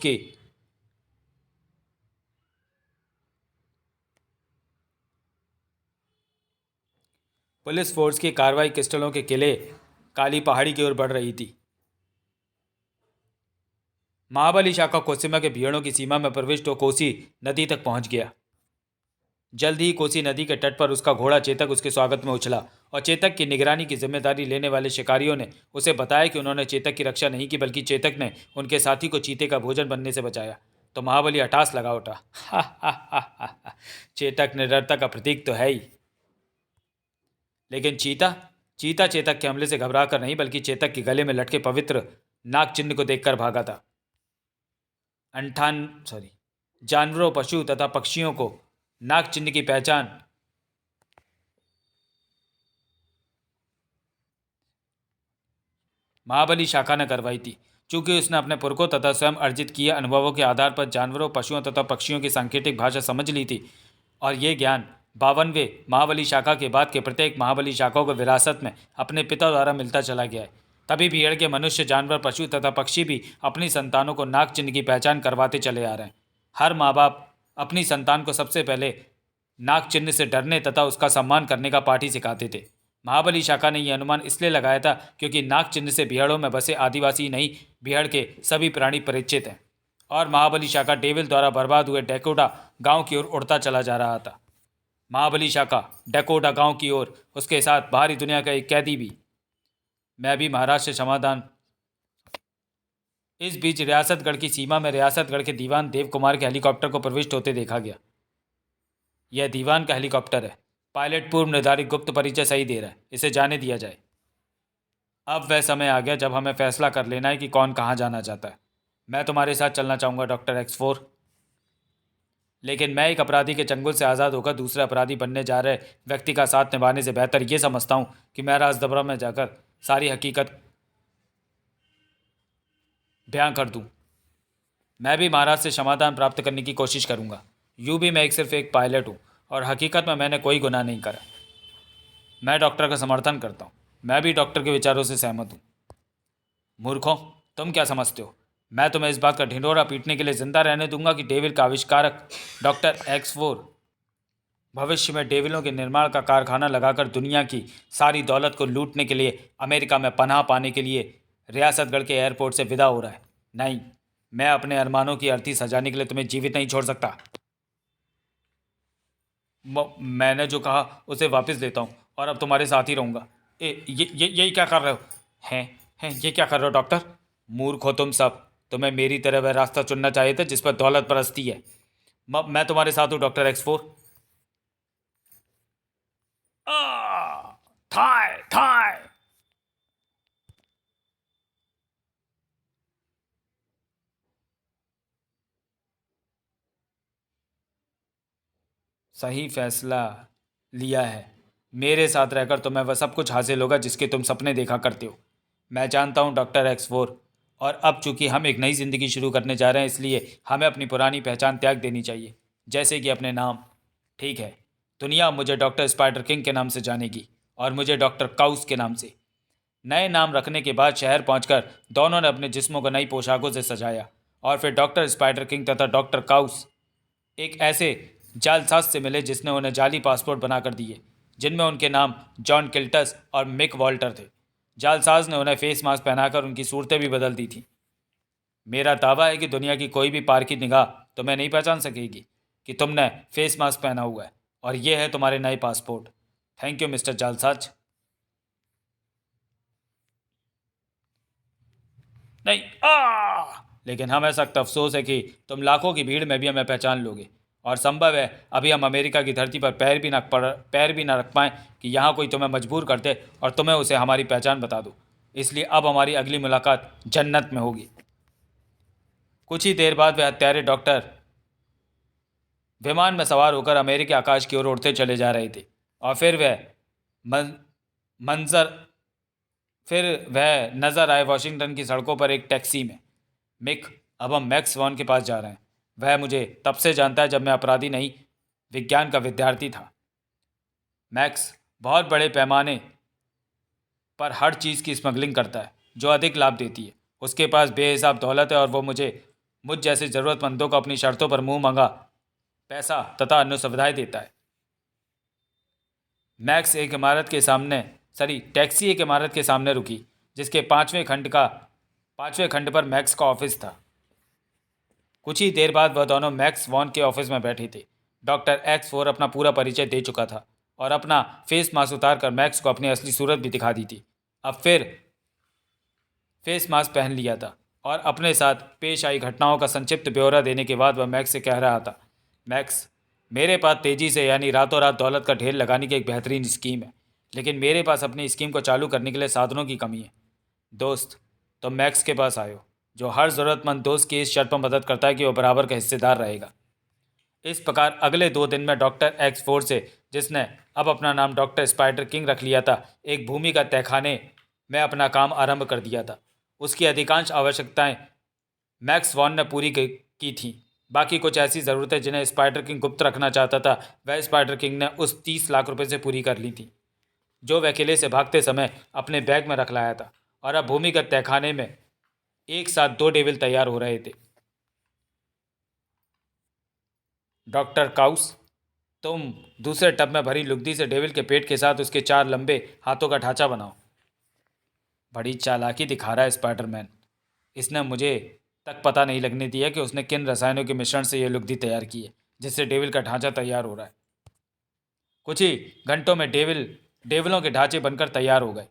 की कार्रवाई क्रिस्टलों के किले काली पहाड़ी की ओर बढ़ रही थी। महाबली शाखा कोसिमा के बिहाड़ों की सीमा में प्रविष्ट हो कोसी नदी तक पहुंच गया। जल्द ही कोसी नदी के तट पर उसका घोड़ा चेतक उसके स्वागत में उछला और चेतक की निगरानी की जिम्मेदारी लेने वाले शिकारियों ने उसे बताया कि उन्होंने चेतक की रक्षा नहीं की, बल्कि चेतक ने उनके साथी को चीते का भोजन बनने से बचाया। तो महाबली हठास लगा उठा। चेतक निडरता का प्रतीक तो है ही, लेकिन चीता चेतक के हमले से घबरा कर नहीं, बल्कि चेतक के गले में लटके पवित्र नाग चिन्ह को देखकर भागा था। जानवरों, पशु तथा पक्षियों को नाग चिन्ह की पहचान महाबली शाखा ने करवाई थी। चूंकि उसने अपने पुरखों तथा स्वयं अर्जित किए अनुभवों के आधार पर जानवरों, पशुओं तथा पक्षियों की सांकेतिक भाषा समझ ली थी, और ये ज्ञान 52वें महाबली शाखा के बाद के प्रत्येक महाबली शाखाओं को विरासत में अपने पिता द्वारा मिलता चला गया है। तभी भीड़ के मनुष्य, जानवर, पशु तथा पक्षी भी अपनी संतानों को नाग चिन्ह की पहचान करवाते चले आ रहे हैं। हर माँ बाप अपनी संतान को सबसे पहले नाग चिन्ह से डरने तथा उसका सम्मान करने का पाठ ही सिखाते थे। महाबली शाखा ने यह अनुमान इसलिए लगाया था क्योंकि नाग चिन्ह से बिहड़ों में बसे आदिवासी नहीं, बिहड़ के सभी प्राणी परिचित हैं। और महाबली शाखा डेविल द्वारा बर्बाद हुए डेकोडा गांव की ओर उड़ता चला जा रहा था। महाबली शाखा डेकोडा गांव की ओर, उसके साथ बाहरी दुनिया का एक कैदी भी। मैं भी महाराज से समाधान। इस बीच रियासतगढ़ की सीमा में रियासतगढ़ के दीवान देव कुमार के हेलीकॉप्टर को प्रविष्ट होते देखा गया। यह दीवान का हेलीकॉप्टर है। पायलट पूर्व निर्धारित गुप्त परिचय सही दे रहा है, इसे जाने दिया जाए। अब वह समय आ गया जब हमें फैसला कर लेना है कि कौन कहाँ जाना चाहता है। मैं तुम्हारे साथ चलना चाहूँगा डॉक्टर एक्स4, लेकिन मैं एक अपराधी के चंगुल से आज़ाद होकर दूसरे अपराधी बनने जा रहे व्यक्ति का साथ निभाने से बेहतर ये समझता हूँ कि मैं राजदबरा में जाकर सारी हकीकत बयां कर दूं। मैं भी महाराज से समाधान प्राप्त करने की कोशिश करूंगा। यूं भी मैं सिर्फ एक पायलट हूं और हकीकत में मैंने कोई गुनाह नहीं करा। मैं डॉक्टर का समर्थन करता हूं। मैं भी डॉक्टर के विचारों से सहमत हूं। मूर्खों, तुम क्या समझते हो? मैं तुम्हें इस बात का ढिंढोरा पीटने के लिए जिंदा रहने दूंगा कि डेविल का आविष्कारक डॉक्टर एक्स4 भविष्य में डेविलों के निर्माण का कारखाना लगाकर दुनिया की सारी दौलत को लूटने के लिए अमेरिका में पनाह पाने के लिए रियासतगढ़ के एयरपोर्ट से विदा हो रहा है। नहीं, मैं अपने अरमानों की अर्थी सजाने के लिए तुम्हें जीवित नहीं छोड़ सकता। मैंने जो कहा उसे वापस लेता हूँ और अब तुम्हारे साथ ही रहूँगा। यही क्या कर रहे हो? हैं ये क्या कर रहे हो डॉक्टर? मूर्ख हो तुम सब। तुम्हें मेरी तरह वह रास्ता चुनना चाहिए था जिस पर दौलत परस्ती है। मैं तुम्हारे साथ हूँ डॉक्टर एक्स4। थाय थाय। सही फैसला लिया है। मेरे साथ रहकर तुम्हें वह सब कुछ हासिल होगा जिसके तुम सपने देखा करते हो। मैं जानता हूँ डॉक्टर एक्स4, और अब चूंकि हम एक नई जिंदगी शुरू करने जा रहे हैं इसलिए हमें अपनी पुरानी पहचान त्याग देनी चाहिए, जैसे कि अपने नाम। ठीक है, दुनिया मुझे डॉक्टर स्पाइडर किंग के नाम से जानेगी और मुझे डॉक्टर काउस के नाम से। नए नाम रखने के बाद शहर पहुंचकर दोनों ने अपने जिस्मों को नई पोशाकों से सजाया और फिर डॉक्टर स्पाइडर किंग तथा डॉक्टर काउस एक ऐसे जालसाज से मिले जिसने उन्हें जाली पासपोर्ट बनाकर दिए जिनमें उनके नाम जॉन किल्टस और मिक वॉल्टर थे। जालसाज ने उन्हें फेस मास्क पहनाकर उनकी सूरतें भी बदल दी थी। मेरा दावा है कि दुनिया की कोई भी पार की निगाह तुम्हें नहीं पहचान सकेगी कि तुमने फेस मास्क पहना हुआ है, और ये है तुम्हारे नए पासपोर्ट। थैंक यू मिस्टर जालसाज। नहीं, लेकिन हमें सख्त अफसोस है कि तुम लाखों की भीड़ में भी हमें पहचान लोगे, और संभव है अभी हम अमेरिका की धरती पर पैर भी ना रख पाएँ कि यहाँ कोई तुम्हें मजबूर कर दे और तुम्हें उसे हमारी पहचान बता दो। इसलिए अब हमारी अगली मुलाकात जन्नत में होगी। कुछ ही देर बाद वह हत्यारे डॉक्टर विमान में सवार होकर अमेरिकी आकाश की ओर उड़ते चले जा रहे थे, और मन, मंजर फिर वह नज़र आए वॉशिंगटन की सड़कों पर एक टैक्सी में। मिक, अब हम मैक्स वॉन के पास जा रहे हैं। वह मुझे तब से जानता है जब मैं अपराधी नहीं, विज्ञान का विद्यार्थी था। मैक्स बहुत बड़े पैमाने पर हर चीज़ की स्मगलिंग करता है जो अधिक लाभ देती है। उसके पास बेहिसाब दौलत है और वो मुझ जैसे ज़रूरतमंदों को अपनी शर्तों पर मुंह मंगा पैसा तथा अन्य सुविधाएं देता है। मैक्स एक इमारत के सामने सॉरी टैक्सी एक इमारत के सामने रुकी जिसके पांचवें खंड पर मैक्स का ऑफिस था। कुछ ही देर बाद वह दोनों मैक्स वॉन के ऑफिस में बैठे थे। डॉक्टर एक्स4 अपना पूरा परिचय दे चुका था और अपना फेस मास्क उतार कर मैक्स को अपनी असली सूरत भी दिखा दी थी। अब फिर फेस मास्क पहन लिया था और अपने साथ पेश आई घटनाओं का संक्षिप्त ब्यौरा देने के बाद वह मैक्स से कह रहा था, मैक्स, मेरे पास तेज़ी से यानी रातों रात दौलत का ढेर लगाने की एक बेहतरीन स्कीम है, लेकिन मेरे पास अपनी स्कीम को चालू करने के लिए साधनों की कमी है। दोस्त, तुम मैक्स के पास आयो, जो हर ज़रूरतमंद दोस्त की इस शर्त पर मदद करता है कि वह बराबर का हिस्सेदार रहेगा। इस प्रकार अगले 2 दिन में डॉक्टर एक्स4 से, जिसने अब अपना नाम डॉक्टर स्पाइडर किंग रख लिया था, एक भूमि का तहखाने में अपना काम आरंभ कर दिया था। उसकी अधिकांश आवश्यकताएं मैक्स वॉन ने पूरी की थी। बाकी कुछ ऐसी ज़रूरतें जिन्हें स्पाइडर किंग गुप्त रखना चाहता था, वह स्पाइडर किंग ने उस 30 लाख रुपए से पूरी कर ली थी जो वह किले से भागते समय अपने बैग में रख लाया था। और अब भूमिगत तहखाने में एक साथ 2 डेविल तैयार हो रहे थे, डॉक्टर काउस तुम दूसरे टब में भरी लुगदी से डेविल के पेट के साथ उसके 4 लंबे हाथों का ढांचा बनाओ। बड़ी चालाकी दिखा रहा है स्पाइडरमैन। इसने मुझे तक पता नहीं लगने दिया कि उसने किन रसायनों के मिश्रण से यह लुगदी तैयार की है जिससे डेविल का ढांचा तैयार हो रहा है। कुछ ही घंटों में डेविलों के ढांचे बनकर तैयार हो गए।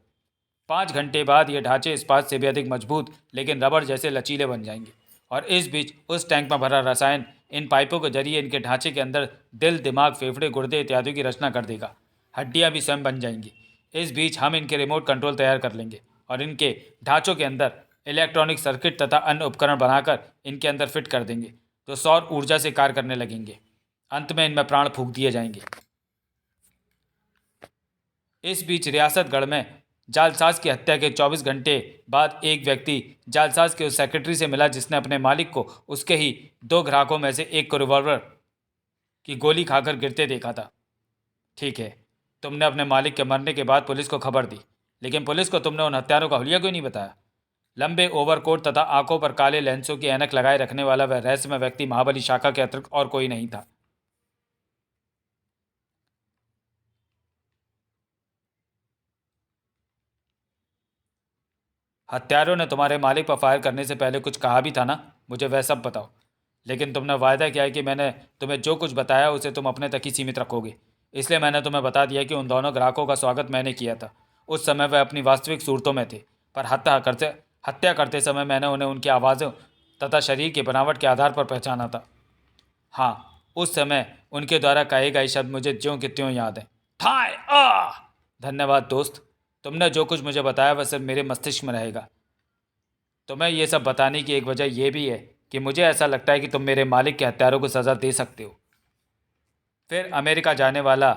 5 घंटे बाद ये ढांचे इस्पात से भी अधिक मजबूत लेकिन रबड़ जैसे लचीले बन जाएंगे। और इस बीच उस टैंक में भरा रसायन इन पाइपों के जरिए इनके ढांचे के अंदर दिल, दिमाग, फेफड़े, गुर्दे इत्यादि की रचना कर देगा। हड्डियां भी स्वयं बन जाएंगी। इस बीच हम इनके रिमोट कंट्रोल तैयार कर लेंगे और इनके ढांचों के अंदर इलेक्ट्रॉनिक सर्किट तथा अन्य उपकरण बनाकर इनके अंदर फिट कर देंगे तो सौर ऊर्जा से कार्य करने लगेंगे। अंत में इनमें प्राण फूंक दिए जाएंगे। इस बीच रियासतगढ़ में जालसाज की हत्या के 24 घंटे बाद एक व्यक्ति जालसाज के उस सेक्रेटरी से मिला जिसने अपने मालिक को उसके ही 2 ग्राहकों में से एक को रिवॉल्वर की गोली खाकर गिरते देखा था। ठीक है, तुमने अपने मालिक के मरने के बाद पुलिस को खबर दी, लेकिन पुलिस को तुमने उन हत्यारों का हुलिया क्यों नहीं बताया? लंबे ओवरकोट तथा आंखों पर काले लेंसों की ऐनक लगाए रखने वाला वह रहस्यमय व्यक्ति महाबली शाखा के अतिरिक्त और कोई नहीं था। हत्यारों ने तुम्हारे मालिक पर फायर करने से पहले कुछ कहा भी था ना? मुझे वह सब बताओ। लेकिन तुमने वायदा किया है कि मैंने तुम्हें जो कुछ बताया उसे तुम अपने तक ही सीमित रखोगे। इसलिए मैंने तुम्हें बता दिया कि उन दोनों ग्राहकों का स्वागत मैंने किया था। उस समय वह अपनी वास्तविक सूरतों में थे, पर हत्या करते समय मैंने उन्हें उनकी आवाज़ों तथा शरीर की बनावट के आधार पर पहचाना था। हाँ, उस समय उनके द्वारा कहे गए शब्द मुझे ज्यों के त्यों याद हैं। ठाय आ! धन्यवाद दोस्त, तुमने जो कुछ मुझे बताया वह सिर्फ मेरे मस्तिष्क में रहेगा। तुम्हें यह सब बताने की एक वजह यह भी है कि मुझे ऐसा लगता है कि तुम मेरे मालिक के हत्यारों को सज़ा दे सकते हो। फिर अमेरिका जाने वाला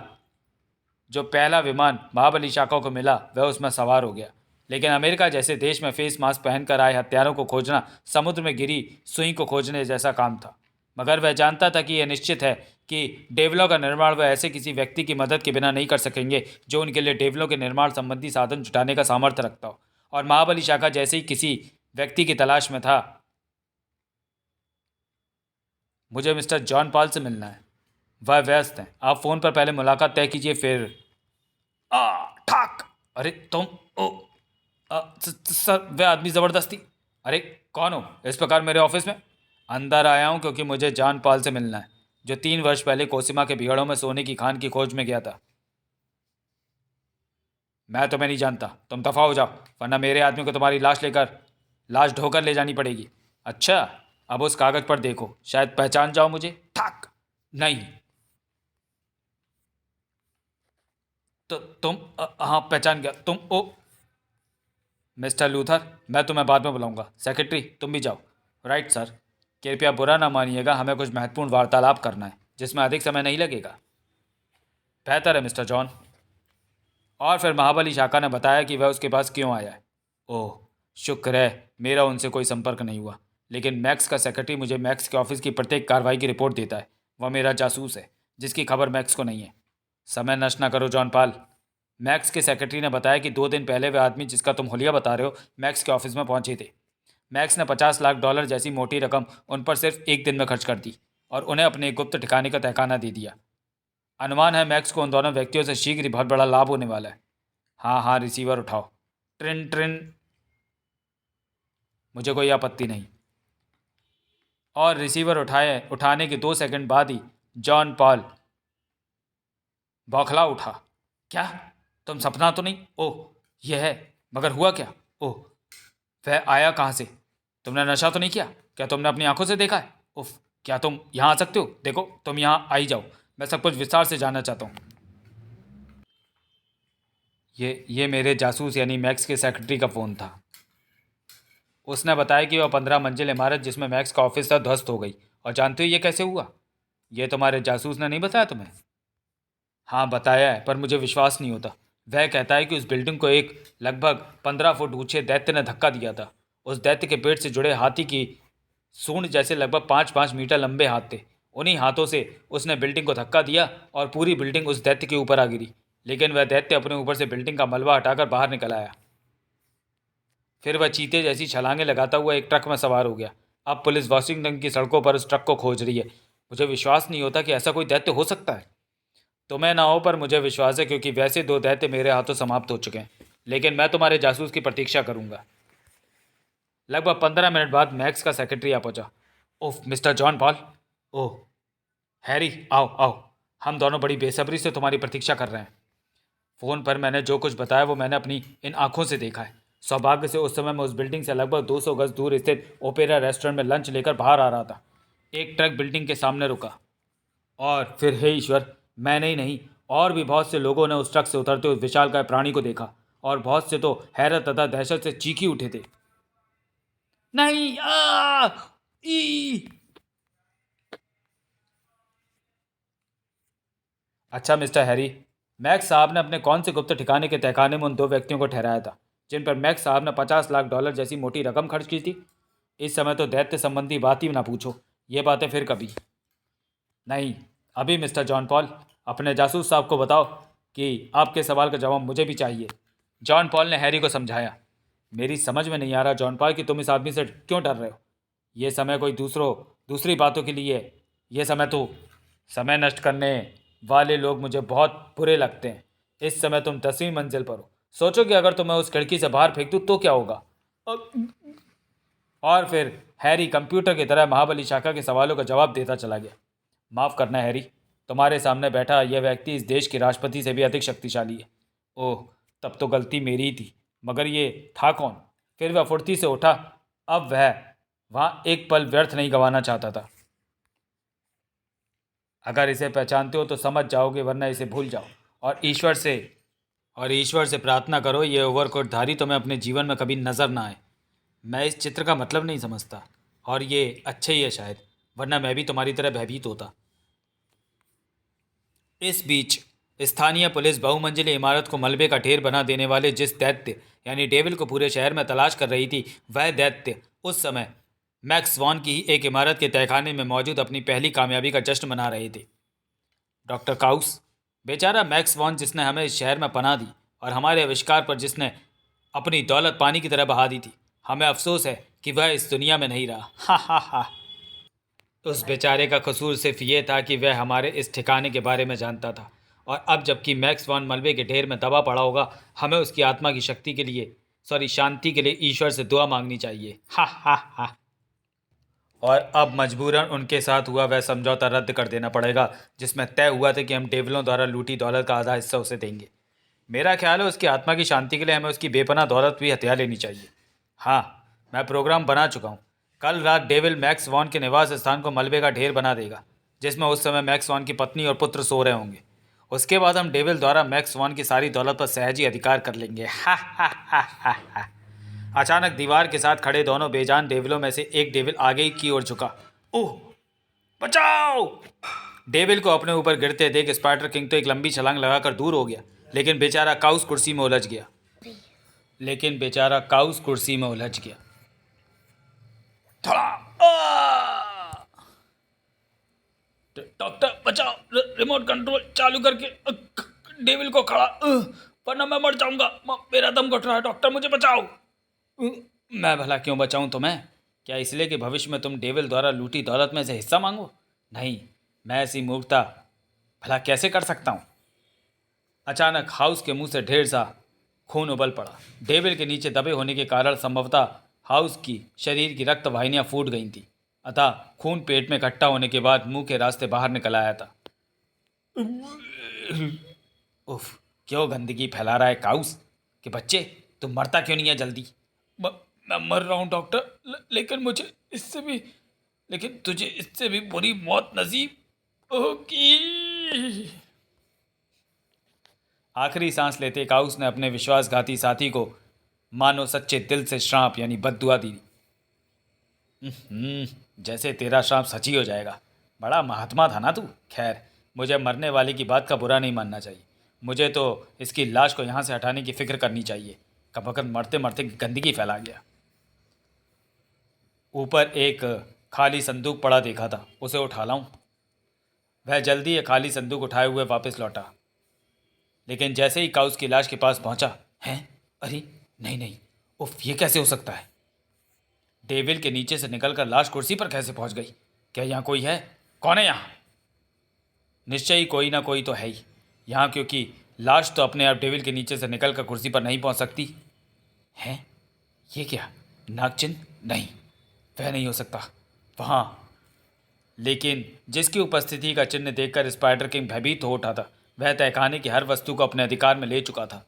जो पहला विमान महाबली शाखा को मिला वह उसमें सवार हो गया। लेकिन अमेरिका जैसे देश में फेस मास्क पहनकर आए हत्यारों को खोजना समुद्र में गिरी सुई को खोजने जैसा काम था। मगर वह जानता था कि यह निश्चित है कि डेवलों का निर्माण वह ऐसे किसी व्यक्ति की मदद के बिना नहीं कर सकेंगे जो उनके लिए डेवलों के निर्माण संबंधी साधन जुटाने का सामर्थ्य रखता हो। और महाबली शाखा जैसे ही किसी व्यक्ति की तलाश में था। मुझे मिस्टर जॉन पॉल से मिलना है, वह व्यस्त हैं। आप फ़ोन पर पहले मुलाकात तय कीजिए फिर। ठाक! अरे तुम ओ सर, वह आदमी ज़बरदस्ती। अरे कौन हो इस प्रकार मेरे ऑफिस में? अंदर आया हूँ क्योंकि मुझे जॉन पॉल से मिलना है जो 3 वर्ष पहले कोसिमा के बिगड़ों में सोने की खान की खोज में गया था। मैं तुम्हें नहीं जानता, तुम दफा हो जाओ वरना मेरे आदमी को तुम्हारी लाश ढोकर ले जानी पड़ेगी। अच्छा, अब उस कागज़ पर देखो, शायद पहचान जाओ मुझे। ठाक! नहीं तो तुम हाँ, पहचान गया। तुम ओ मिस्टर लूथर, मैं तुम्हें बाद में बुलाऊंगा। सेक्रेटरी तुम भी जाओ। Right sir. कृपया बुरा ना मानिएगा, हमें कुछ महत्वपूर्ण वार्तालाप करना है जिसमें अधिक समय नहीं लगेगा। बेहतर है मिस्टर जॉन। और फिर महाबली शाखा ने बताया कि वह उसके पास क्यों आया है। ओह, शुक्र है मेरा उनसे कोई संपर्क नहीं हुआ। लेकिन मैक्स का सेक्रेटरी मुझे मैक्स के ऑफिस की प्रत्येक कार्रवाई की रिपोर्ट देता है। वह मेरा जासूस है जिसकी खबर मैक्स को नहीं है। समय नष्ट ना करो जॉन पॉल। मैक्स के सेक्रेटरी ने बताया कि 2 दिन पहले वह आदमी जिसका तुम हुलिया बता रहे हो मैक्स के ऑफिस में पहुंचे थे। मैक्स ने $50 लाख जैसी मोटी रकम उन पर सिर्फ एक दिन में खर्च कर दी और उन्हें अपने गुप्त ठिकाने का तहखाना दे दिया। अनुमान है मैक्स को उन दोनों व्यक्तियों से शीघ्र ही बहुत बड़ा लाभ होने वाला है। हाँ हाँ, रिसीवर उठाओ। ट्रिन ट्रिन। मुझे कोई आपत्ति नहीं। और रिसीवर उठाने के 2 सेकंड बाद ही जॉन पॉल बौखला उठा। क्या? तुम सपना तो नहीं? ओह, यह है। मगर हुआ क्या? ओह, वह आया कहाँ से? तुमने नशा तो नहीं किया? क्या तुमने अपनी आंखों से देखा है? उफ, क्या तुम यहाँ आ सकते हो? देखो, तुम यहाँ आई जाओ, मैं सब कुछ विस्तार से जानना चाहता हूँ। ये मेरे जासूस यानी मैक्स के सेक्रेटरी का फ़ोन था। उसने बताया कि वह 15 मंजिल इमारत जिसमें मैक्स का ऑफिस था ध्वस्त हो गई। और जानते हो ये कैसे हुआ? ये तुम्हारे जासूस ने नहीं बताया तुम्हें? हाँ बताया है, पर मुझे विश्वास नहीं होता। वह कहता है कि उस बिल्डिंग को एक लगभग 15 फुट ऊंचे दैत्य ने धक्का दिया था। उस दैत्य के पेट से जुड़े हाथी की सूंड जैसे लगभग 5-5 मीटर लंबे हाथ थे। उन्हीं हाथों से उसने बिल्डिंग को धक्का दिया और पूरी बिल्डिंग उस दैत्य के ऊपर आ गिरी। लेकिन वह दैत्य अपने ऊपर से बिल्डिंग का मलबा हटाकर बाहर निकल आया। फिर वह चीते जैसी छलांगे लगाता हुआ एक ट्रक में सवार हो गया। अब पुलिस वाशिंगटन की सड़कों पर उस ट्रक को खोज रही है। मुझे विश्वास नहीं होता कि ऐसा कोई दैत्य हो सकता है। तुम्हें ना हो पर मुझे विश्वास है, क्योंकि वैसे 2 दैत्य मेरे हाथों समाप्त हो चुके हैं, लेकिन मैं तुम्हारे जासूस की प्रतीक्षा करूंगा। लगभग 15 मिनट बाद मैक्स का सेक्रेटरी आ पहुंचा। ओह मिस्टर जॉन पॉल। ओह हैरी, आओ आओ, हम दोनों बड़ी बेसब्री से तुम्हारी प्रतीक्षा कर रहे हैं। फ़ोन पर मैंने जो कुछ बताया वो मैंने अपनी इन आंखों से देखा है। सौभाग्य से उस समय मैं उस बिल्डिंग से लगभग 200 गज दूर स्थित ओपेरा रेस्टोरेंट में लंच लेकर बाहर आ रहा था। एक ट्रक बिल्डिंग के सामने रुका, और फिर हे ईश्वर, मैंने ही नहीं, और भी बहुत से लोगों ने उस ट्रक से उतरते उस विशालकाय प्राणी को देखा, और बहुत से तो हैरत तथा दहशत से चीखी उठे थे। नहीं, आ ई। अच्छा मिस्टर हैरी, मैक्स साहब ने अपने कौन से गुप्त ठिकाने के तहखाने में उन 2 व्यक्तियों को ठहराया था जिन पर मैक्स साहब ने 50 लाख डॉलर जैसी मोटी रकम खर्च की थी? इस समय तो दैत्य संबंधी बात ही ना पूछो, ये बातें फिर कभी। नहीं, अभी मिस्टर जॉन पॉल, अपने जासूस साहब को बताओ कि आपके सवाल का जवाब मुझे भी चाहिए। जॉन पॉल ने हैरी को समझाया। मेरी समझ में नहीं आ रहा जॉन पॉल कि तुम इस आदमी से क्यों डर रहे हो। ये समय कोई दूसरी बातों के लिए है। ये समय तो समय नष्ट करने वाले लोग मुझे बहुत बुरे लगते हैं। इस समय तुम 10वीं मंजिल पर हो। सोचो कि अगर तुम्हें उस खिड़की से बाहर फेंक दूँ तो क्या होगा। और फिर हैरी कंप्यूटर की तरह महाबली शाखा के सवालों का जवाब देता चला गया। माफ़ करना हैरी, तुम्हारे सामने बैठा यह व्यक्ति इस देश के राष्ट्रपति से भी अधिक शक्तिशाली है। ओह, तब तो गलती मेरी ही थी, मगर ये था कौन? फिर वह फुर्ती से उठा। अब वह वहाँ एक पल व्यर्थ नहीं गंवाना चाहता था। अगर इसे पहचानते हो तो समझ जाओगे, वरना इसे भूल जाओ और ईश्वर से प्रार्थना करो ये ओवरकोटधारी तुम्हें अपने जीवन में कभी नजर ना आए। मैं इस चित्र का मतलब नहीं समझता, और ये अच्छा ही है शायद, वरना मैं भी तुम्हारी तरह भयभीत होता। इस बीच स्थानीय पुलिस बहुमंजिली इमारत को मलबे का ढेर बना देने वाले जिस दैत्य यानी डेविल को पूरे शहर में तलाश कर रही थी, वह दैत्य उस समय मैक्स वॉन की ही एक इमारत के तहखाने में मौजूद अपनी पहली कामयाबी का जश्न मना रहे थे। डॉक्टर काउस, बेचारा मैक्स वॉन जिसने हमें इस शहर में पनाह दी और हमारे आविष्कार पर जिसने अपनी दौलत पानी की तरह बहा दी थी, हमें अफसोस है कि वह इस दुनिया में नहीं रहा। हा हा हा। उस बेचारे का कसूर सिर्फ ये था कि वह हमारे इस ठिकाने के बारे में जानता था, और अब जबकि मैक्स वॉन मलबे के ढेर में दबा पड़ा होगा, हमें उसकी आत्मा की शक्ति के लिए शांति के लिए ईश्वर से दुआ मांगनी चाहिए। हा हा हा। और अब मजबूरन उनके साथ हुआ वह समझौता रद्द कर देना पड़ेगा जिसमें तय हुआ था कि हम डेविलों द्वारा लूटी दौलत का आधा हिस्सा उसे देंगे। मेरा ख्याल है उसकी आत्मा की शांति के लिए हमें उसकी बेपनाह दौलत भी हथिया लेनी चाहिए। हाँ, मैं प्रोग्राम बना चुका हूँ। कल रात डेविल मैक्स वॉन के निवास स्थान को मलबे का ढेर बना देगा, जिसमें उस समय मैक्स वॉन की पत्नी और पुत्र सो रहे होंगे। उसके बाद हम डेविल द्वारा मैक्स वॉन की सारी दौलत पर सहज ही अधिकार कर लेंगे। हा हा हा हा हा। अचानक दीवार के साथ खड़े दोनों बेजान डेविलों में से एक डेविल आगे की ओर झुका। ओह, बचाओ! डेविल को अपने ऊपर गिरते देख स्पाइडर किंग तो एक लंबी छलांग लगाकर दूर हो गया, लेकिन बेचारा काउस कुर्सी में उलझ गया। थोड़ा डॉक्टर बचाओ, रिमोट कंट्रोल चालू करके डेविल को खड़ा, वरना मैं मर जाऊंगा। मेरा दम घुट रहा है, डॉक्टर मुझे बचाओ। मैं भला क्यों बचाऊं तुम्हें? क्या इसलिए कि भविष्य में तुम डेविल द्वारा लूटी दौलत में से हिस्सा मांगो? नहीं, मैं ऐसी मूर्खता भला कैसे कर सकता हूँ। अचानक हाउस के मुंह से ढेर सा खून उबल पड़ा। डेविल के नीचे दबे होने के कारण संभवतः हाउस की शरीर की रक्त वाहिनियां फूट गई थीं, अतः खून पेट में इकट्ठा होने के बाद मुंह के रास्ते बाहर निकल आया था। उफ, क्यों गंदगी फैला रहा है काउस कि बच्चे, तुम मरता क्यों नहीं है जल्दी? मैं मर रहा हूँ डॉक्टर, लेकिन तुझे इससे भी बुरी मौत नसीब होगी। आखिरी सांस लेते काउस ने अपने विश्वासघाती साथी को मानो सच्चे दिल से श्राप यानी बद्दुआ दी। जैसे तेरा श्राप सच ही हो जाएगा। बड़ा महात्मा था ना तू। खैर, मुझे मरने वाले की बात का बुरा नहीं मानना चाहिए। मुझे तो इसकी लाश को यहाँ से हटाने की फिक्र करनी चाहिए। कब मरते मरते गंदगी फैला गया। ऊपर एक खाली संदूक पड़ा देखा था, उसे उठा लाऊं। वह जल्दी एक खाली संदूक उठाए हुए वापस लौटा, लेकिन जैसे ही काउस की लाश के पास पहुंचा, हैं, अरे नहीं नहीं, उफ, ये कैसे हो सकता है? डेविल के नीचे से निकलकर लाश कुर्सी पर कैसे पहुंच गई? क्या यहाँ कोई है? कौन है यहाँ? निश्चय ही कोई ना कोई तो है ही। यहाँ क्योंकि लाश तो अपने आप डेविल के नीचे से निकल कर कुर्सी पर नहीं पहुँच सकती। हैं? ये क्या? नागचिन्ह? नहीं, वह नहीं हो सकता। वहाँ, लेकिन जिसकी उपस्थिति का चिन्ह देखकर स्पाइडर किंग भयभीत हो उठा था, वह तहखाने की हर वस्तु को अपने अधिकार में ले चुका था।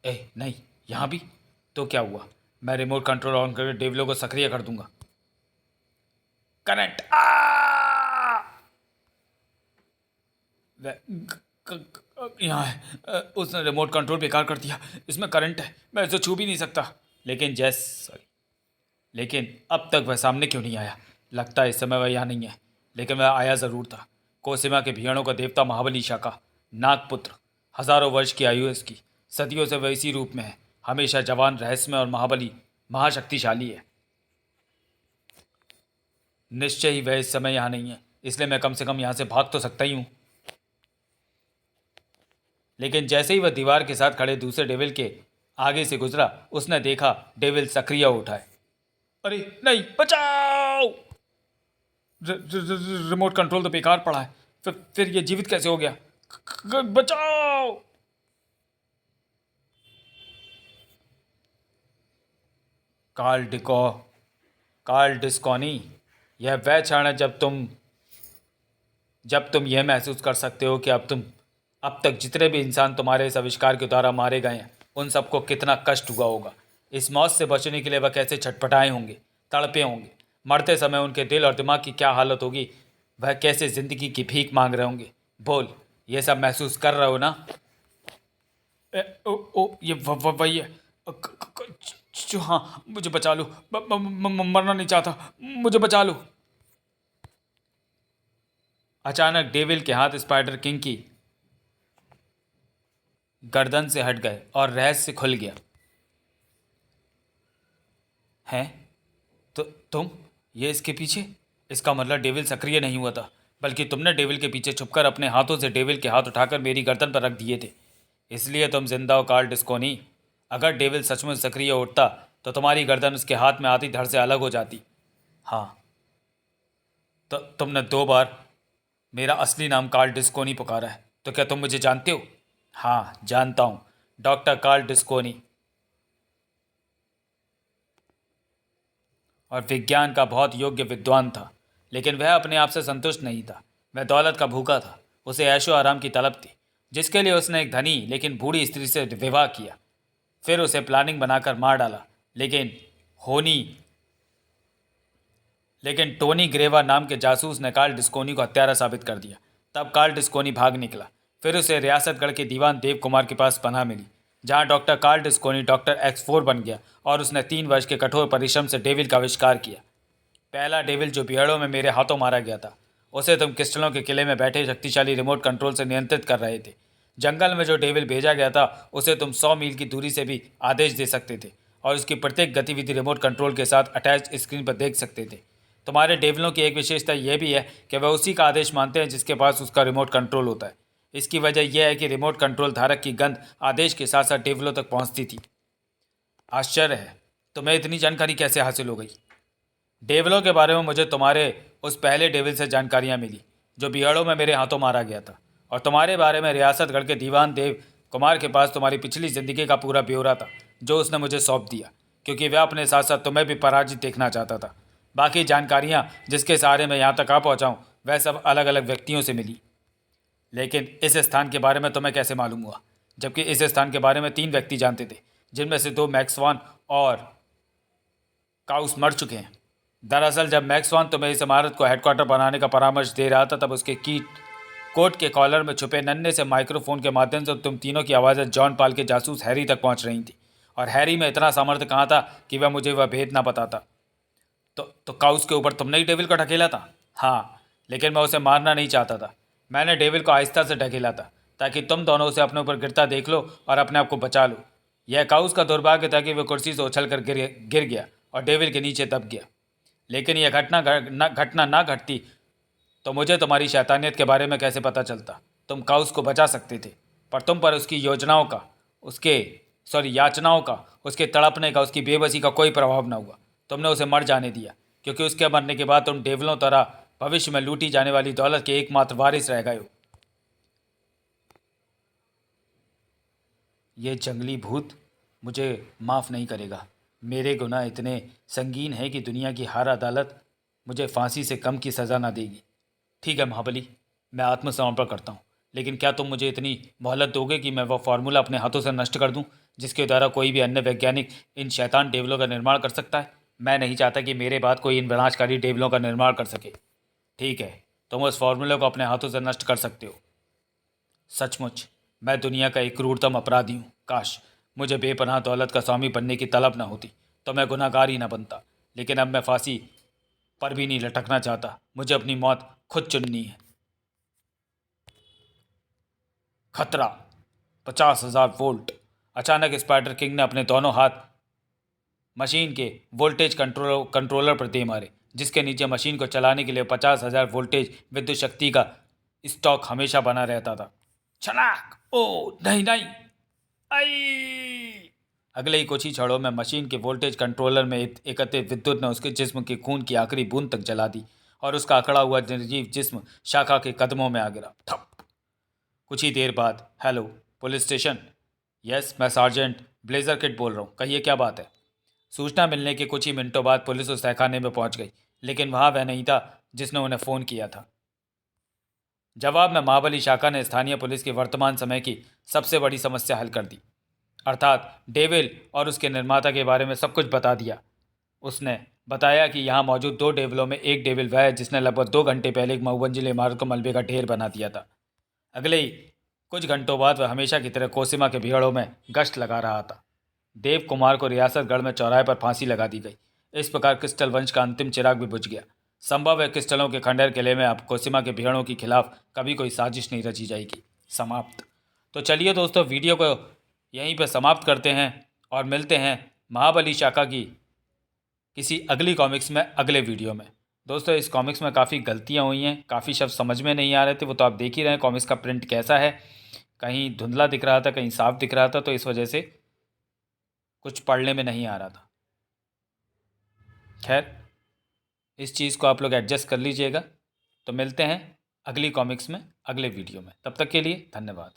नहीं, यहाँ भी? तो क्या हुआ? मैं रिमोट कंट्रोल ऑन करके डेविलों को सक्रिय कर दूंगा। करंट! यहाँ है। उसने रिमोट कंट्रोल बेकार कर दिया। इसमें करंट है, मैं इसे छू भी नहीं सकता। लेकिन अब तक वह सामने क्यों नहीं आया? लगता है इस समय वह यहाँ नहीं है, लेकिन वह आया ज़रूर था। कोसिमा के भीड़ों का देवता महाबली शाका, नागपुत्र, हजारों वर्ष की आयु इसकी, सदियों से वह इसी रूप में है, हमेशा जवान, रहस्यमय और महाबली, महाशक्तिशाली है। निश्चय ही वह इस समय यहाँ नहीं है, इसलिए मैं कम से कम यहाँ से भाग तो सकता ही हूँ। लेकिन जैसे ही वह दीवार के साथ खड़े दूसरे डेविल के आगे से गुजरा, उसने देखा डेविल सक्रिय उठा है। अरे नहीं, बचाओ! रिमोट कंट्रोल तो बेकार पड़ा है। फिर ये जीवित कैसे हो गया? बचाओ! कार्ल डिस्कोनी, यह वह क्षण है जब तुम यह महसूस कर सकते हो कि अब तक जितने भी इंसान तुम्हारे इस आविष्कार के द्वारा मारे गए हैं, उन सबको कितना कष्ट हुआ होगा। इस मौत से बचने के लिए वह कैसे छटपटाए होंगे, तड़पे होंगे। मरते समय उनके दिल और दिमाग की क्या हालत होगी। वह कैसे ज़िंदगी की भीख मांग रहे होंगे। बोल, ये सब महसूस कर रहे हो ना? ये वही है। हाँ, मुझे बचा लो। मरना नहीं चाहता, मुझे बचा लो। अचानक डेविल के हाथ स्पाइडर किंग की गर्दन से हट गए और रहस्य खुल गया। हैं? तो तुम ये इसके पीछे? इसका मतलब डेविल सक्रिय नहीं हुआ था, बल्कि तुमने डेविल के पीछे छुपकर अपने हाथों से डेविल के हाथ उठाकर मेरी गर्दन पर रख दिए थे। इसलिए तुम जिंदा हो कार्ल डिस्कोनी। अगर डेविल सचमुच सक्रिय उठता तो तुम्हारी गर्दन उसके हाथ में आती धड़ से अलग हो जाती। हाँ, तो तुमने 2 बार मेरा असली नाम कार्ल डिस्कोनी पुकारा है, तो क्या तुम मुझे जानते हो? हाँ, जानता हूँ, डॉक्टर कार्ल डिस्कोनी। और विज्ञान का बहुत योग्य विद्वान था, लेकिन वह अपने आप से संतुष्ट नहीं था। वह दौलत का भूखा था। उसे ऐशो आराम की तलब थी, जिसके लिए उसने एक धनी लेकिन बूढ़ी स्त्री से विवाह किया। फिर उसे प्लानिंग बनाकर मार डाला, लेकिन टोनी ग्रेवा नाम के जासूस ने कार्ल डिस्कोनी को हत्यारा साबित कर दिया। तब कार्ल डिस्कोनी भाग निकला। फिर उसे रियासतगढ़ के दीवान देव कुमार के पास पनाह मिली, जहां डॉक्टर कार्ल डिस्कोनी डॉक्टर X4 बन गया और उसने 3 वर्ष के कठोर परिश्रम से डेविल का आविष्कार किया। पहला डेविल जो बिहड़ों में मेरे हाथों मारा गया था, उसे तुम क्रिस्टलों के किले में बैठे शक्तिशाली रिमोट कंट्रोल से नियंत्रित कर रहे थे। जंगल में जो डेविल भेजा गया था, उसे तुम 100 मील की दूरी से भी आदेश दे सकते थे और उसकी प्रत्येक गतिविधि रिमोट कंट्रोल के साथ अटैच स्क्रीन पर देख सकते थे। तुम्हारे डेविलों की एक विशेषता यह भी है कि वह उसी का आदेश मानते हैं जिसके पास उसका रिमोट कंट्रोल होता है। इसकी वजह यह है कि रिमोट कंट्रोल धारक की गंध आदेश के साथ साथ डेविलों तक पहुंचती थी। आश्चर्य है, तुम्हें इतनी जानकारी कैसे हासिल हो गई? डेविलों के बारे में मुझे तुम्हारे उस पहले डेविल से जानकारियां मिली जो बिहड़ों में मेरे हाथों मारा गया था, और तुम्हारे बारे में रियासतगढ़ के दीवान देव कुमार के पास तुम्हारी पिछली ज़िंदगी का पूरा ब्यौरा था, जो उसने मुझे सौंप दिया, क्योंकि वह अपने साथ साथ तुम्हें भी पराजित देखना चाहता था। बाकी जानकारियाँ जिसके सहारे मैं यहाँ तक आ पहुँचाऊँ, वह सब अलग अलग व्यक्तियों से मिली। लेकिन इस स्थान के बारे में तुम्हें कैसे मालूम हुआ? जबकि इस स्थान के बारे में 3 व्यक्ति जानते थे, जिनमें से 2 मैक्सवान और काउस मर चुके हैं। दरअसल जब मैक्सवान तुम्हें इस इमारत को हेडक्वार्टर बनाने का परामर्श दे रहा था, तब उसके कोट के कॉलर में छुपे नन्हे से माइक्रोफोन के माध्यम से तुम तीनों की आवाज़ें जॉन पाल के जासूस हैरी तक पहुंच रही थी, और हैरी में इतना सामर्थ्य कहाँ था कि वह मुझे वह भेद ना बताता। तो काउस के ऊपर तुमने ही डेविल को ढकेला था? हाँ, लेकिन मैं उसे मारना नहीं चाहता था। मैंने डेविल को आहिस्ता से ढकेला था, ताकि तुम दोनों उसे अपने ऊपर गिरता देख लो और अपने आप को बचा लो। यह काउस का दुर्भाग्य था कि वह कुर्सी से उछल कर गिर गया और डेविल के नीचे दब गया। लेकिन यह घटना ना घटती तो मुझे तुम्हारी शैतानियत के बारे में कैसे पता चलता? तुम काउस को बचा सकते थे, पर तुम पर उसकी याचनाओं का, उसके तड़पने का, उसकी बेबसी का कोई प्रभाव न हुआ। तुमने उसे मर जाने दिया, क्योंकि उसके मरने के बाद तुम डेविलों तरह भविष्य में लूटी जाने वाली दौलत के एकमात्र वारिस रह गए हो। ये जंगली भूत मुझे माफ़ नहीं करेगा। मेरे गुनाह इतने संगीन हैं कि दुनिया की हर अदालत मुझे फांसी से कम की सज़ा ना देगी। ठीक है महाबली, मैं आत्मसमर्पण करता हूँ, लेकिन क्या तुम मुझे इतनी मोहलत दोगे कि मैं वह फार्मूला अपने हाथों से नष्ट कर दूँ जिसके द्वारा कोई भी अन्य वैज्ञानिक इन शैतान टेबलों का निर्माण कर सकता है? मैं नहीं चाहता कि मेरे बाद कोई इन विनाशकारी टेबलों का निर्माण कर सके। ठीक है, तुम उस फार्मूले को अपने हाथों से नष्ट कर सकते हो। सचमुच मैं दुनिया का एक क्रूरतम अपराधी हूँ। काश मुझे बेपनाह दौलत का स्वामी बनने की तलब न होती, तो मैं गुनहगार ही न बनता। लेकिन अब मैं फांसी पर भी नहीं लटकना चाहता। मुझे अपनी मौत खुद चुननी है। खतरा 50,000 वोल्ट। अचानक स्पाइडर किंग ने अपने दोनों हाथ मशीन के वोल्टेज कंट्रोलर पर दे मारे, जिसके नीचे मशीन को चलाने के लिए 50,000 वोल्टेज विद्युत शक्ति का स्टॉक हमेशा बना रहता था। छलाक! ओ नहीं नहीं! आई! अगले ही कुछ ही क्षणों में मशीन के वोल्टेज कंट्रोलर में एकत्रित विद्युत ने उसके जिस्म के खून की आखिरी बूंद तक जला दी और उसका अकड़ा हुआ निर्जीव जिस्म शाखा के कदमों में आ गिरा। ठप! कुछ ही देर बाद, हेलो, पुलिस स्टेशन? यस, मैं सार्जेंट ब्लेजर किट बोल रहा हूँ। कहिए, क्या बात है? सूचना मिलने के कुछ ही मिनटों बाद पुलिस उस तहखाने में पहुंच गई, लेकिन वहां वह नहीं था जिसने उन्हें फ़ोन किया था। जवाब में महाबली शाखा ने स्थानीय पुलिस की वर्तमान समय की सबसे बड़ी समस्या हल कर दी, अर्थात डेविल और उसके निर्माता के बारे में सब कुछ बता दिया। उसने बताया कि यहाँ मौजूद 2 डेविलों में एक डेविल वह है जिसने लगभग 2 घंटे पहले एक बहुमंजिल इमारत को मलबे का ढेर बना दिया था। अगले ही कुछ घंटों बाद वह हमेशा की तरह कोसिमा के भीड़ों में गश्त लगा रहा था। देव कुमार को रियासतगढ़ में चौराहे पर फांसी लगा दी गई। इस प्रकार क्रिस्टल वंश का अंतिम चिराग भी बुझ गया। संभव है क्रिस्टलों के खंडहर किले में अब कोसिमा के भीड़ों के खिलाफ कभी कोई साजिश नहीं रची जाएगी। समाप्त। तो चलिए दोस्तों, वीडियो को यहीं पर समाप्त करते हैं और मिलते हैं महाबली शाखा की किसी अगली कॉमिक्स में अगले वीडियो में। दोस्तों, इस कॉमिक्स में काफ़ी गलतियाँ हुई हैं, काफ़ी शब्द समझ में नहीं आ रहे थे, वो तो आप देख ही रहे हैं कॉमिक्स का प्रिंट कैसा है। कहीं धुंधला दिख रहा था, कहीं साफ दिख रहा था, तो इस वजह से कुछ पढ़ने में नहीं आ रहा था। खैर, इस चीज़ को आप लोग एडजस्ट कर लीजिएगा। तो मिलते हैं अगली कॉमिक्स में अगले वीडियो में। तब तक के लिए धन्यवाद।